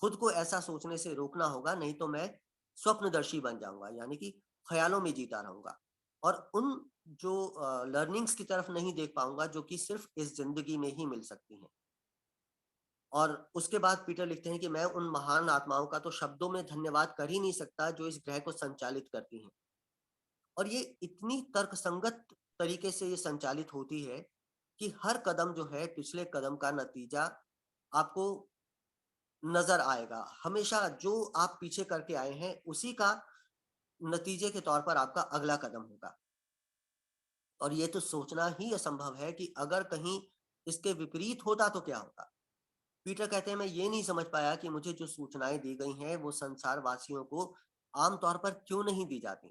खुद को ऐसा सोचने से रोकना होगा, नहीं तो मैं स्वप्नदर्शी बन जाऊँगा, यानी कि ख़्यालों में जीता रहूँगा और उन जो लर्निंग्स की तरफ नहीं देख पाऊँगा जो कि सिर्फ़ इस ज़िंदगी में ही मिल सकती हैं। और उसके बाद पीटर लिखते हैं कि मैं उन महान आत्माओं का तो शब्दों में धन्यवाद कर ही नहीं सकता जो इस ग्रह को संचालित करती हैं। और ये इतनी तर्कसंगत तरीके से ये संचालित होती है कि हर कदम जो है पिछले कदम का नतीजा आपको नज़र आएगा। हमेशा जो आप पीछे करके आए हैं उसी का नतीजे के तौर पर आपका अगला कदम होगा। और ये तो सोचना ही असंभव है कि अगर कहीं इसके विपरीत होता तो क्या होता? पीटर कहते हैं मैं ये नहीं समझ पाया कि मुझे जो सूचनाएँ दी गई हैं वो संसार वासियों को आम तौर पर क्यों नहीं दी जाती।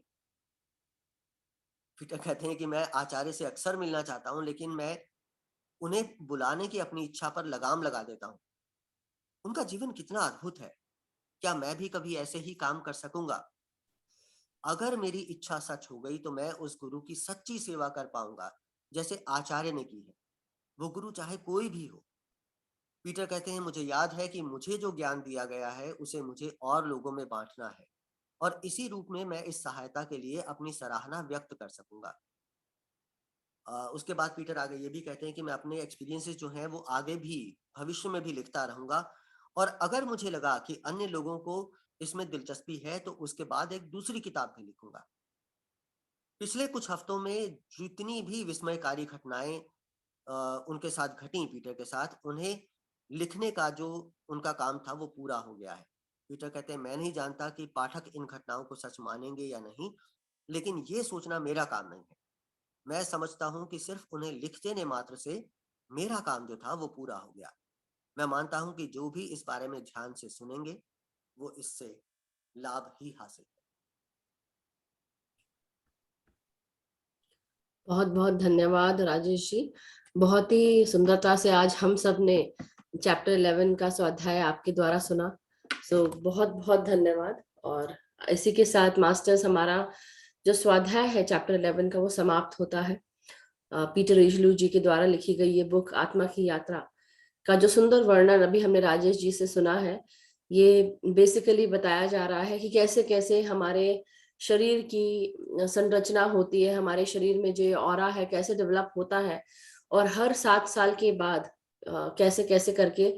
पीटर कहते हैं कि मैं आचार्य से अक्सर मिलना चाहता हूँ लेकिन मैं उन्हें बुलाने की अपनी इच्छा पर लगाम लगा देता हूँ। उनका जीवन कितना अद्भुत है। क्या मैं भी कभी ऐसे ही काम कर सकूँगा? अगर मेरी इच्छा सच हो गई तो मैं उस गुरु की सच्ची सेवा कर पाऊँगा, जैसे आचार्य ने की है। वो गुरु चाहे कोई भी हो। पीटर कहते हैं मुझे याद है कि मुझे जो ज्ञान दिया गया है उसे मुझे और लोगों में बाँटना है और इसी रूप में मैं इस सहायता के लिए अपनी सराहना व्यक्त कर सकूँगा। उसके बाद पीटर आगे ये भी कहते हैं कि मैं अपने एक्सपीरियंसेस जो हैं वो आगे भी भविष्य में भी लिखता रहूँगा और अगर मुझे लगा कि अन्य लोगों को इसमें दिलचस्पी है तो उसके बाद एक दूसरी किताब भी लिखूँगा। पिछले कुछ हफ्तों में जितनी भी विस्मयकारी घटनाएँ उनके साथ घटी पीटर के साथ, उन्हें लिखने का जो उनका काम था वो पूरा हो गया है। पीटर कहते हैं मैं नहीं जानता कि पाठक इन घटनाओं को सच मानेंगे या नहीं, लेकिन ये सोचना मेरा काम नहीं है। मैं समझता हूँ कि सिर्फ उन्हें लिख देने मात्र से मेरा काम जो था वो पूरा हो गया। मैं मानता हूँ कि जो भी इस बारे में ध्यान से सुनेंगे, वो इससे लाभ ही हासिल बहुत बहुत धन्यवाद राजेश जी। बहुत ही सुंदरता से आज हम सब ने चैप्टर 11 का स्वाध्याय आपके द्वारा सुना। सो बहुत बहुत धन्यवाद। और इसी के साथ मास्टर्स हमारा जो स्वाध्याय है चैप्टर 11 का वो समाप्त होता है। पीटर इजलू जी के द्वारा लिखी गई ये बुक आत्मा की यात्रा का जो सुंदर वर्णन अभी हमने राजेश जी से सुना है, ये बेसिकली बताया जा रहा है कि कैसे कैसे हमारे शरीर की संरचना होती है, हमारे शरीर में जो ऑरा है कैसे डेवलप होता है, और हर 7 साल के बाद कैसे कैसे करके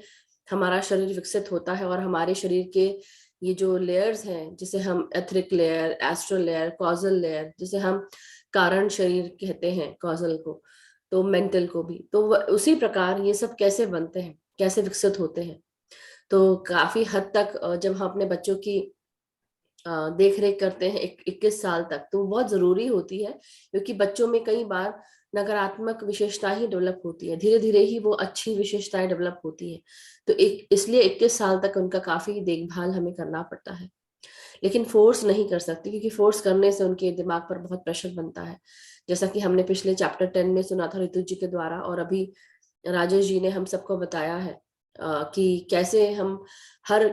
हमारा शरीर विकसित होता है, और हमारे शरीर के ये जो लेयर्स हैं, जिसे हम etheric layer, astral layer, causal layer, जिसे हम कारण शरीर कहते हैं कॉजल को, तो मेंटल को भी, तो उसी प्रकार ये सब कैसे बनते हैं, कैसे विकसित होते हैं। तो काफी हद तक जब हम अपने बच्चों की देख रेख करते हैं 21 साल तक, तो बहुत जरूरी होती है, क्योंकि बच्चों में कई बार नकारात्मक विशेषता ही डेवलप होती है, धीरे धीरे ही वो अच्छी विशेषताएं डेवलप होती है। तो इसलिए 21 साल तक उनका काफी देखभाल हमें करना पड़ता है, लेकिन फोर्स नहीं कर सकती, क्योंकि फोर्स करने से उनके दिमाग पर बहुत प्रेशर बनता है, जैसा कि हमने पिछले चैप्टर 10 में सुना था ऋतु जी के द्वारा, और अभी राजेश जी ने हम सबको बताया है कि कैसे हम हर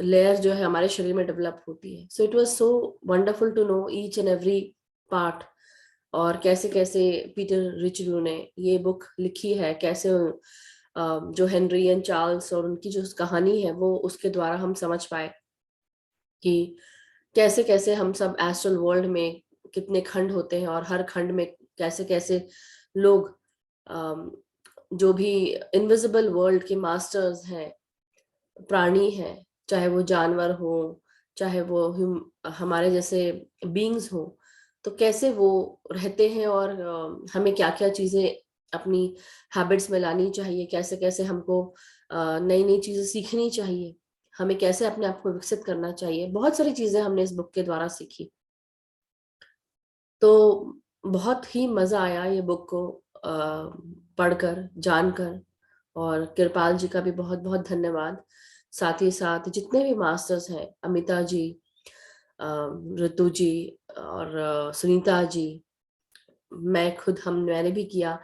लेयर जो है हमारे शरीर में डेवलप होती है। So it was so wonderful to know each and every part, और कैसे कैसे पीटर रिचलू ने ये बुक लिखी है, कैसे जो हेनरी एंड चार्ल्स और उनकी जो कहानी है वो उसके द्वारा हम समझ पाए कि कैसे कैसे हम सब एस्ट्रल वर्ल्ड में कितने खंड होते हैं, और हर खंड में कैसे कैसे लोग जो भी इनविजिबल वर्ल्ड के मास्टर्स हैं, प्राणी हैं, चाहे वो जानवर हो, चाहे वो हमारे जैसे बीइंग्स हो, तो कैसे वो रहते हैं, और हमें क्या क्या चीजें अपनी हैबिट्स में लानी चाहिए, कैसे कैसे हमको नई नई चीजें सीखनी चाहिए, हमें कैसे अपने आप को विकसित करना चाहिए। बहुत सारी चीजें हमने इस बुक के द्वारा सीखी, तो बहुत ही मजा आया ये बुक को पढ़कर, जानकर। और कृपाल जी का भी बहुत बहुत धन्यवाद, साथ ही साथ जितने भी मास्टर्स हैं, अमिता जी, ऋतु जी और सुनीता जी, मैं खुद मैंने भी किया,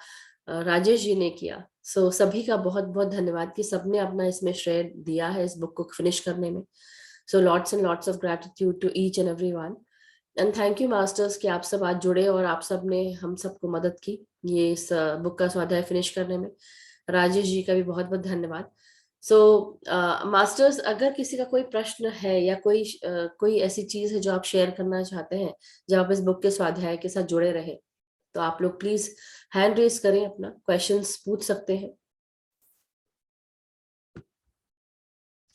राजेश जी ने किया। सो सभी का बहुत बहुत धन्यवाद कि सबने अपना इसमें श्रेय दिया है इस बुक को फिनिश करने में। So lots and lots of gratitude to each and everyone, and thank you masters कि आप सब आज जुड़े और आप सब ने हम सबको मदद की ये इस बुक का स्वाध्याय फिनिश करने में। राजेश जी का भी बहुत बहुत धन्यवाद। सो मास्टर्स, अगर किसी का कोई प्रश्न है या कोई ऐसी चीज है जो आप शेयर करना चाहते हैं जब आप इस बुक के स्वाध्याय के साथ जुड़े रहे, तो आप लोग प्लीज हैंड रेज करें, अपना क्वेश्चंस पूछ सकते हैं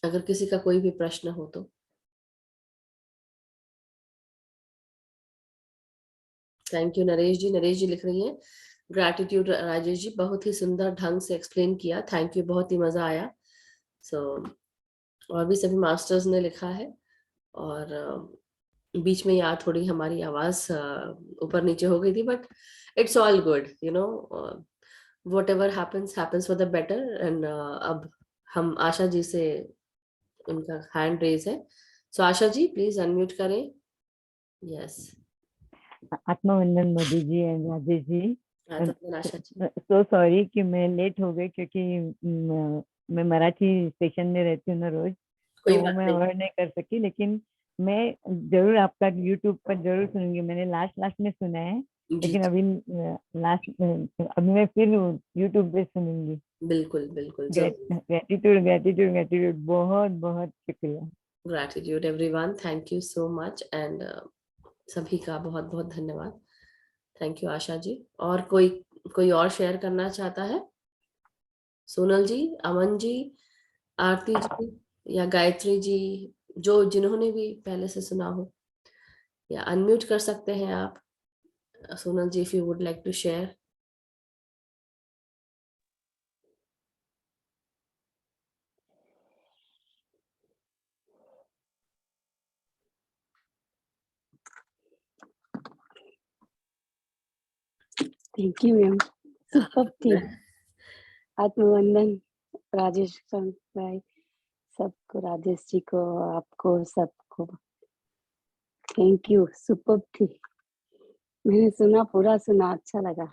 अगर किसी का कोई भी प्रश्न हो तो। थैंक यू नरेश जी लिख रही हैं ग्रैटिट्यूड राजेश जी, बहुत ही सुंदर ढंग से एक्सप्लेन किया, थैंक यू, बहुत ही मजा आया। सो और भी सभी मास्टर्स ने लिखा है, और बीच में यहाँ थोड़ी हमारी आवाज ऊपर नीचे हो गई थी, but it's all good, you know, whatever happens for the better. And अब हम आशा जी से, उनका हैंड रेज है, so Asha ji please unmute करें। यस, आत्मवंदन Modi ji and Rajesh ji. Asha ji. So sorry कि मैं लेट हो गई, क्योंकि मैं मराठी स्टेशन में रहती हूँ ना रोज, कोई तो बात मैं नहीं। और नहीं कर सकी, लेकिन मैं जरूर आपका यूट्यूब पर जरूर सुनूंगी। मैंने लास्ट में सुना है, जी लेकिन अभी अभी मैं फिर यूट्यूब पे सुनूंगी। बिल्कुल बिल्कुल जरूर। ग्रेटिट्यूड ग्रेटिट्यूड ग्रेटिट्यूड, बहुत बहुत शुक्रिया। Gratitude everyone, thank you so much, and सभी का बहुत बहुत धन्यवाद। Thank you Asha ji. और कोई और शेयर करना चाहता है? सोनल जी, अमन जी, आरती जी या गायत्री जी, जो जिन्होंने भी पहले से सुना हो, या अनम्यूट कर सकते हैं आप। Sonal ji, if you would like to share. Thank you ma'am, super थी। आत्मवंदन राजेश भाई, सबको, राजेश जी को, आपको सबको थैंक यू, सुपर थी। मैंने सुना, पूरा सुना, अच्छा लगा।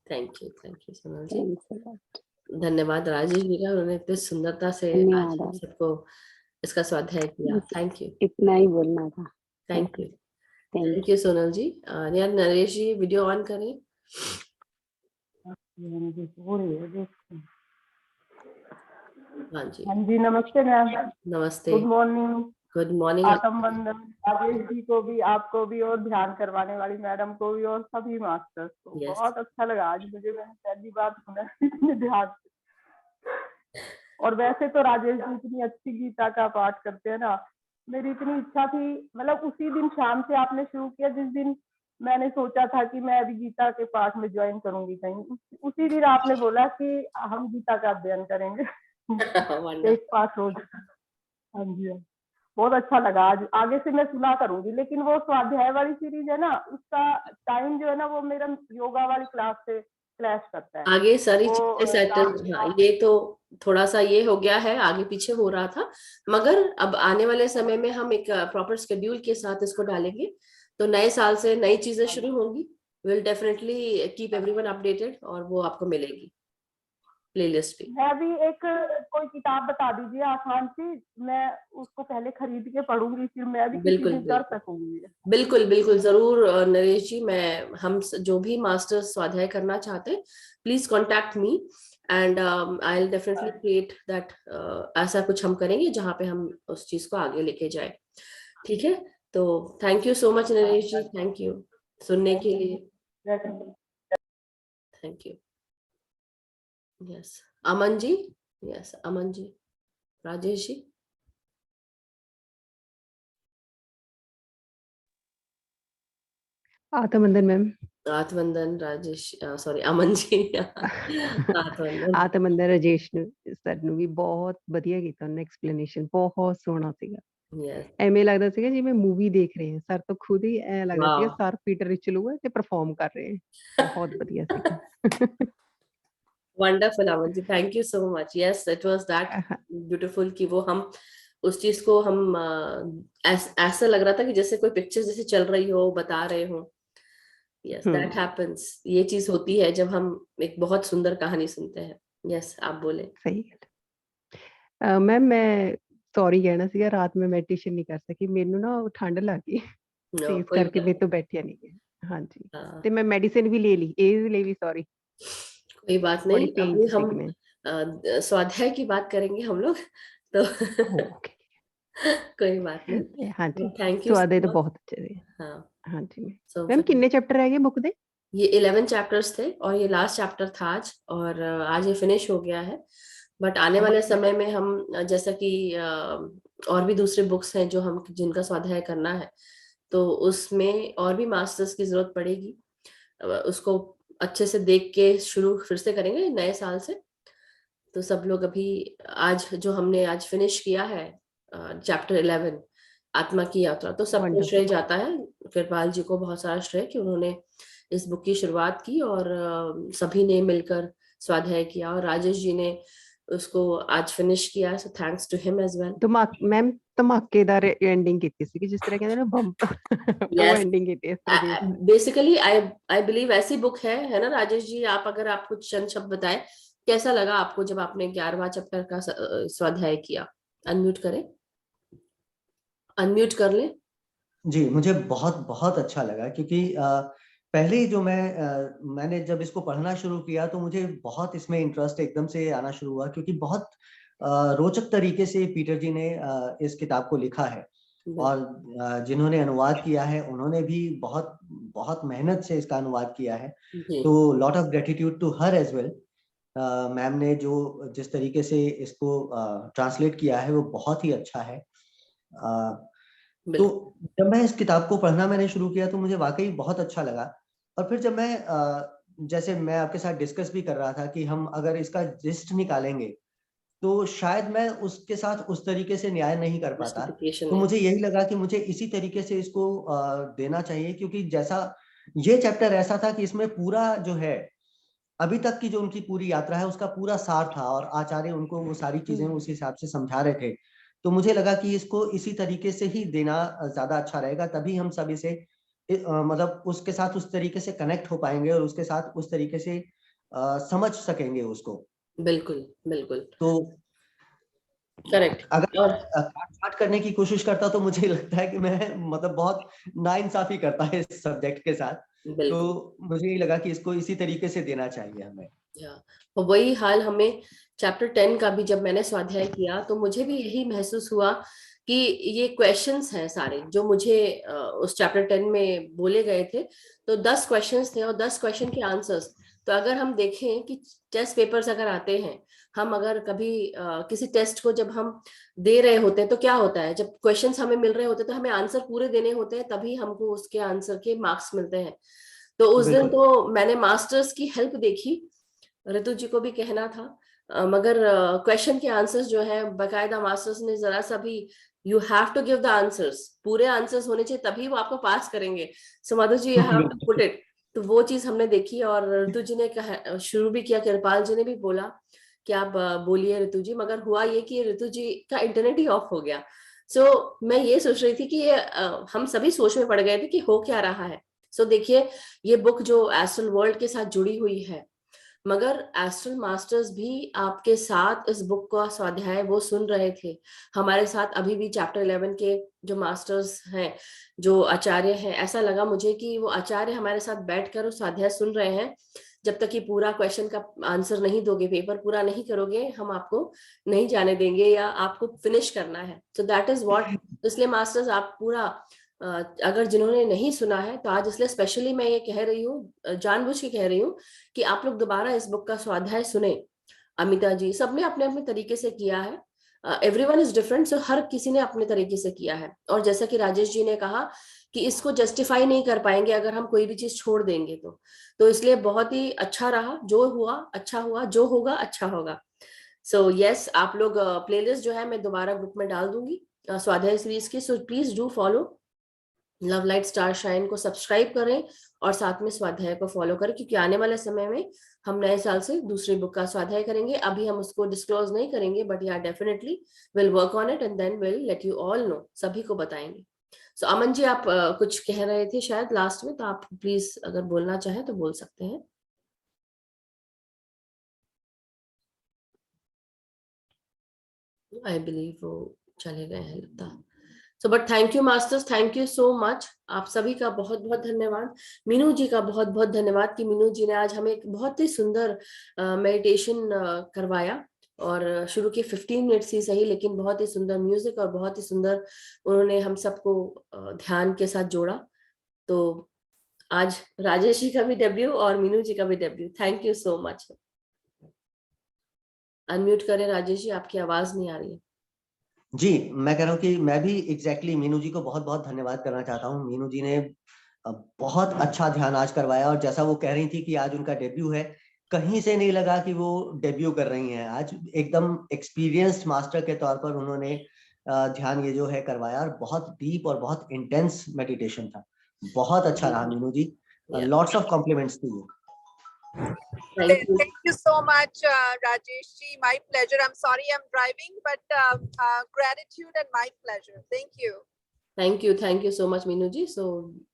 Thank you Sonal ji. Thanks a lot. धन्यवाद राजेश जी का, उन्होंने इतनी सुंदरता से आज धन्यवाद। हम सबको इसका स्वाध्याय किया। थैंक यू, इतना ही बोलना था। Thank you, thank thank you Sonal ji. यार नरेश जी, वीडियो ऑन करें। हाँ जी, हाँ जी, नमस्ते मैम। नमस्ते, गुड मॉर्निंग। Good morning. आत्म वंदन राजेश जी को भी, आपको भी, और ध्यान करवाने वाली मैडम को भी, और सभी मास्टर्स को। Yes. बहुत अच्छा लगा आज मुझे, मैंने पहली बार सुना इतने ध्यान से। और वैसे तो राजेश जी इतनी अच्छी गीता का पाठ करते हैं ना, मेरी इतनी इच्छा थी, मतलब उसी दिन शाम से आपने शुरू किया जिस दिन मैंने सोचा था कि मैं अभी गीता के पाठ में ज्वाइन करूंगी कहीं, उसी दिन आपने बोला कि हम गीता का अध्ययन करेंगे। Wonderful. एक पाठ रोज। हाँ जी, हाँ। बहुत अच्छा लगा। आज आगे से मैं सुना करूंगी, लेकिन वो स्वाध्याय वाली सीरीज है ना, उसका टाइम जो है ना, वो मेरा योगा वाली क्लास से क्लैश करता है। आगे सारी वो चीजें सेटल, हाँ, ये तो थोड़ा सा ये हो गया है, आगे पीछे हो रहा था, मगर अब आने वाले समय में हम एक प्रॉपर शेड्यूल के साथ इसको डालेंगे, तो नए साल से नई चीजें शुरू होंगी। Will definitely keep everyone updated, और वो आपको मिलेगी प्लेलिस्ट पे। मैं भी एक कोई किताब बता दीजिए आसान सी, मैं उसको पहले खरीद के पढ़ूंगी, फिर मैं भी किसी बिल्कुल दिन कर बिल्कुल सकूंगी। बिल्कुल बिल्कुल जरूर नरेश जी, मैं हम जो भी मास्टर्स स्वाध्याय करना चाहते हैं, please contact me and I will definitely create that. ऐसा कुछ हम करेंगे जहाँ पे हम उस चीज को आगे लेके जाए। ठीक है, तो thank you so much Naresh ji, thank you सुनने के लिए। Thank you. Yes, Aman ji. Yes, Aman ji. Rajesh ji. आत्मवंदन मैम। आत्मवंदन राजेश, सॉरी अमन जी। आत्मवंदन। आत्मवंदन राजेश सर ਨੂੰ ਵੀ ਬਹੁਤ ਵਧੀਆ ਕੀਤਾ ਉਹਨੇ ਐਕਸਪਲੇਨੇਸ਼ਨ, ਬਹੁਤ ਸੋਹਣਾ ਸੀਗਾ। यस, ਐਵੇਂ ਲੱਗਦਾ ਸੀਗਾ ਜਿਵੇਂ ਮੂਵੀ ਦੇਖ ਰਹੇ ਹਾਂ, ਸਰ ਤੋਂ ਖੁਦ ਹੀ ਐ ਲੱਗਦਾ ਸੀਗਾ वाह, ਸਰ ਪੀਟਰ ਰਿਚਲੂ ਹੈ ਤੇ ਪਰਫਾਰਮ ਕਰ ਰਹੇ ਹੈ। ਬਹੁਤ ਵਧੀਆ ਸੀਗਾ। Wonderful Aman ji, thank you so much. Yes, it was that beautiful कि वो हम उस चीज को हम ऐसा लग रहा था कि जैसे कोई पिक्चर जैसे चल रही हो, बता रहे हो। यस, दैट हैपेंस, ये चीज होती है जब हम एक बहुत सुंदर कहानी सुनते हैं। यस, आप बोले। ਸਹੀ ਗੱਲ। ਮੈਮ ਮੈਂ ਸੌਰੀ ਕਹਿਣਾ ਸੀਗਾ, ਰਾਤ ਮੈਂ ਮੈਡੀਟੇਸ਼ਨ ਨਹੀਂ ਕਰ ਸਕੀ, ਮੈਨੂੰ ਨਾ ਠੰਡ ਲੱਗ ਗਈ ਤੇ नो, ਇਸ कोई ਕਰਕੇ ਮੇਰੇ ਤੋਂ ਬੈਠਿਆ ਨਹੀਂ ਗਿਆ। ਹਾਂਜੀ, हाँ, ਤੇ ਮੈਂ ਮੈਡੀਸਿਨ ਵੀ ਲੈ ਲਈ, ਇਹਦੇ ਲਈ ਵੀ ਸੌਰੀ। कोई बात बड़ी नहीं, पेन अभी ਚ हम ਸੀਗੀ ਮੈਂ। स्वाध्याय की बात करेंगे हम लोग। तो ਓਕੇ। कोई बात नहीं, ਹਾਂਜੀ, थैंक यू ਸਵਾਦੇ सो ਤਾਂ मच। ਬਹੁਤ ਅੱਛੇ ਸੀ। हाँ, ਹਾਂਜੀ सो मैम किन्ने चैप्टर रह गए बुक दे? ये 11 चैप्टर्स थे और ये लास्ट चैप्टर था आज, और आज ये फिनिश हो गया है। बट आने वाले समय में हम जैसा कि और भी दूसरे बुक्स हैं जो हम जिनका स्वाध्याय करना है, तो उसमें और भी मास्टर्स की जरूरत पड़ेगी। उसको अच्छे से देख के शुरू फिर से करेंगे नए साल से। तो सब लोग अभी आज जो हमने आज फिनिश किया है चैप्टर 11 आत्मा की यात्रा, तो सबको श्रेय वंडरफुल। जाता है। कृपाल जी को बहुत सारा श्रेय कि उन्होंने इस बुक की शुरुआत की, और सभी ने मिलकर स्वाध्याय किया, और राजेश जी ने उसको आज फिनिश किया, so thanks to him as well. Ma'am धमाकेदार एंडिंग की थी जिस तरह कहते हैं ना बम्प वो यस, एंडिंग की थी इस तरह की। बेसिकली आई बिलीव ऐसी बुक है ना राजेश जी? आप अगर आप कुछ चंद शब्द बताएं, कैसा लगा आपको जब आपने 11वां चैप्टर का स्वाध्याय किया? अनम्यूट करें, अनम्यूट कर ले। जी, मुझे बहुत बहुत अच्छा लगा, क्योंकि पहले ही जो मैंने जब इसको पढ़ना शुरू किया तो मुझे बहुत इसमें इंटरेस्ट एकदम से आना शुरू हुआ, क्योंकि बहुत रोचक तरीके से पीटर जी ने इस किताब को लिखा है, और जिन्होंने अनुवाद किया है उन्होंने भी बहुत बहुत मेहनत से इसका अनुवाद किया है। तो lot of gratitude to her as well. Ma'am ने जो जिस तरीके से इसको ट्रांसलेट किया है वो बहुत ही अच्छा है। तो जब मैं इस किताब को पढ़ना मैंने शुरू किया तो मुझे वाकई बहुत अच्छा लगा। और फिर जब मैं जैसे मैं आपके साथ डिस्कस भी कर रहा था कि हम अगर इसका जिस्ट निकालेंगे तो शायद मैं उसके साथ उस तरीके से न्याय नहीं कर पाता। तो मुझे यही लगा कि मुझे इसी तरीके से इसको देना चाहिए, क्योंकि जैसा ये चैप्टर ऐसा था कि इसमें पूरा जो है अभी तक की जो उनकी पूरी यात्रा है उसका पूरा सार था, और आचार्य उनको वो सारी चीजें उस हिसाब से समझा रहे थे। तो मुझे लगा कि इसको इसी तरीके से ही देना ज्यादा अच्छा रहेगा, तभी हम सब इसे मतलब उसके साथ उस तरीके से कनेक्ट हो पाएंगे और उसके साथ उस तरीके से समझ सकेंगे उसको। बिल्कुल बिल्कुल, तो करेक्ट। अगर और काट करने की कोशिश करता तो मुझे लगता है कि मैं मतलब बहुत नाइंसाफी करता है इस सब्जेक्ट के साथ। तो मुझे ये लगा कि इसको इसी तरीके से देना चाहिए हमें। और वही हाल हमें चैप्टर 10 का भी, जब मैंने स्वाध्याय किया तो मुझे भी यही महसूस हुआ कि ये क्वेश्चंस हैं सारे जो मुझे उस चैप्टर 10 में बोले गए थे। तो 10 क्वेश्चंस थे और 10 क्वेश्चन के आंसर्स। तो अगर हम देखें कि टेस्ट पेपर्स अगर आते हैं, हम अगर कभी किसी टेस्ट को जब हम दे रहे होते हैं तो क्या होता है, जब क्वेश्चंस हमें मिल रहे होते हैं तो हमें आंसर पूरे देने होते हैं, तभी हमको उसके आंसर के मार्क्स मिलते हैं। तो उस दिन तो मैंने मास्टर्स की हेल्प देखी, ऋतु जी को भी कहना था, मगर क्वेश्चन के आंसर्स जो है बकायदा मास्टर्स ने जरा सा भी, you have to give the answers, पूरे आंसर्स होने चाहिए तभी वो आपको पास करेंगे। So Madhu ji, you have to put it. तो वो चीज हमने देखी और ऋतु जी ने कहा, शुरू भी किया, कृपाल जी ने भी बोला कि आप बोलिए ऋतु जी, मगर हुआ ये कि ऋतु जी का इंटरनेट ही ऑफ हो गया। सो मैं ये सोच रही थी कि ये हम सभी सोच में पड़ गए थे कि हो क्या रहा है। सो देखिए, ये बुक जो एस्ट्रल वर्ल्ड के साथ जुड़ी हुई है, मगर एस्ट्रल मास्टर्स भी आपके साथ इस बुक का स्वाध्याय वो सुन रहे थे हमारे साथ। अभी भी चैप्टर 11 के जो मास्टर्स हैं, जो आचार्य हैं, ऐसा लगा मुझे कि वो आचार्य हमारे साथ बैठकर उस स्वाध्याय सुन रहे हैं। जब तक कि पूरा क्वेश्चन का आंसर नहीं दोगे, पेपर पूरा नहीं करोगे, हम आपको नहीं जाने देंगे या आपको फिनिश करना है। सो दैट इज व्हाट, इसलिए मास्टर्स आप पूरा, अगर जिन्होंने नहीं सुना है तो आज इसलिए स्पेशली मैं ये कह रही हूँ, जानबूझ के कह रही हूँ कि आप लोग दोबारा इस बुक का स्वाध्याय सुने। अमिता जी, सबने अपने अपने तरीके से किया है, एवरीवन इज डिफरेंट, सो हर किसी ने अपने तरीके से किया है। और जैसा कि राजेश जी ने कहा कि इसको जस्टिफाई नहीं कर पाएंगे अगर हम कोई भी चीज छोड़ देंगे तो इसलिए बहुत ही अच्छा रहा, जो हुआ अच्छा हुआ, जो होगा अच्छा होगा। सो यस, आप लोग प्लेलिस्ट जो है मैं दोबारा ग्रुप में डाल दूंगी स्वाध्याय सीरीज की। So please do follow love light star shine को, सब्सक्राइब करें और साथ में स्वाध्याय को फॉलो करें, क्योंकि आने वाले समय में हम नए साल से दूसरी बुक का स्वाध्याय करेंगे। अभी हम उसको डिस्क्लोज नहीं करेंगे, but yeah definitely will work on it and then will let you all know, सभी को बताएंगे। सो अमन जी, आप कुछ कह रहे थे शायद लास्ट में, तो आप प्लीज अगर बोलना चाहें तो बोल सकते हैं। आई बिलीव वो चले गए हैं लगता। So but thank you masters, thank you so much, आप सभी का बहुत बहुत धन्यवाद। मीनू जी का बहुत बहुत धन्यवाद कि मीनू जी ने आज हमें एक बहुत ही सुंदर मेडिटेशन करवाया, और शुरू के 15 मिनट्स ही सही, लेकिन बहुत ही सुंदर म्यूजिक और बहुत ही सुंदर उन्होंने हम सबको ध्यान के साथ जोड़ा। तो आज राजेश जी का भी डेब्यू और मीनू जी का भी debut, thank you so much. Unmute करें राजेश जी, आपकी आवाज नहीं आ रही है। जी, मैं कह रहा हूँ कि मैं भी एग्जैक्टली मीनू जी को बहुत बहुत धन्यवाद करना चाहता हूँ। मीनू जी ने बहुत अच्छा ध्यान आज करवाया, और जैसा वो कह रही थी कि आज उनका डेब्यू है, कहीं से नहीं लगा कि वो डेब्यू कर रही हैं। आज एकदम एक्सपीरियंस्ड मास्टर के तौर पर उन्होंने ध्यान ये जो है करवाया, और बहुत डीप और बहुत इंटेंस मेडिटेशन था। बहुत अच्छा रहा Meenu ji, lots of compliments to you. Thank you. Thank you so much, Rajesh ji. My pleasure. I'm sorry I'm driving, but gratitude and my pleasure. Thank you. Thank you so much Meenu ji. So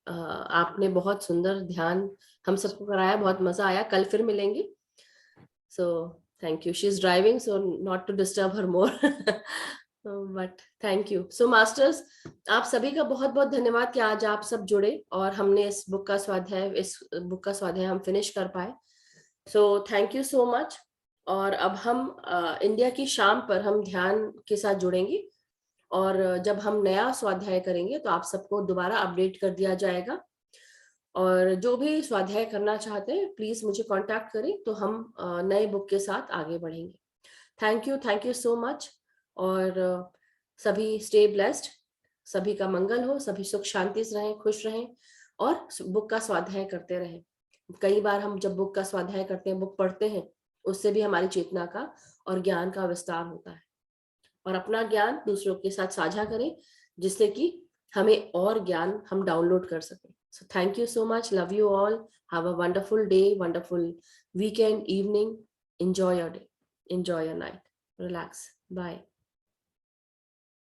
आपने बहुत सुंदर ध्यान हम सबको कराया, बहुत मजा आया। कल फिर मिलेंगे। So thank you. She is driving, so not to disturb her more, but thank you. So masters, आप सभी का बहुत बहुत धन्यवाद कि आज आप सब जुड़े और हमने इस बुक का स्वाध्याय हम फिनिश कर पाए। सो थैंक यू सो मच। और अब हम इंडिया की शाम पर हम ध्यान के साथ जुड़ेंगे, और जब हम नया स्वाध्याय करेंगे तो आप सबको दोबारा अपडेट कर दिया जाएगा। और जो भी स्वाध्याय करना चाहते हैं प्लीज मुझे कांटेक्ट करें, तो हम नए बुक के साथ आगे बढ़ेंगे। Thank you so much. और सभी स्टे ब्लेस्ड, सभी का मंगल हो, सभी सुख शांति से रहें, खुश रहें और बुक का स्वाध्याय करते रहें। कई बार हम जब बुक का स्वाध्याय करते हैं, बुक पढ़ते हैं, उससे भी हमारी चेतना का और ज्ञान का विस्तार होता है। और अपना ज्ञान दूसरों के साथ साझा करें, जिससे कि हमें और ज्ञान हम डाउनलोड कर सकें। सो thank you so much, love you all, have a wonderful day, wonderful weekend, evening, enjoy your day, enjoy your night, relax, bye.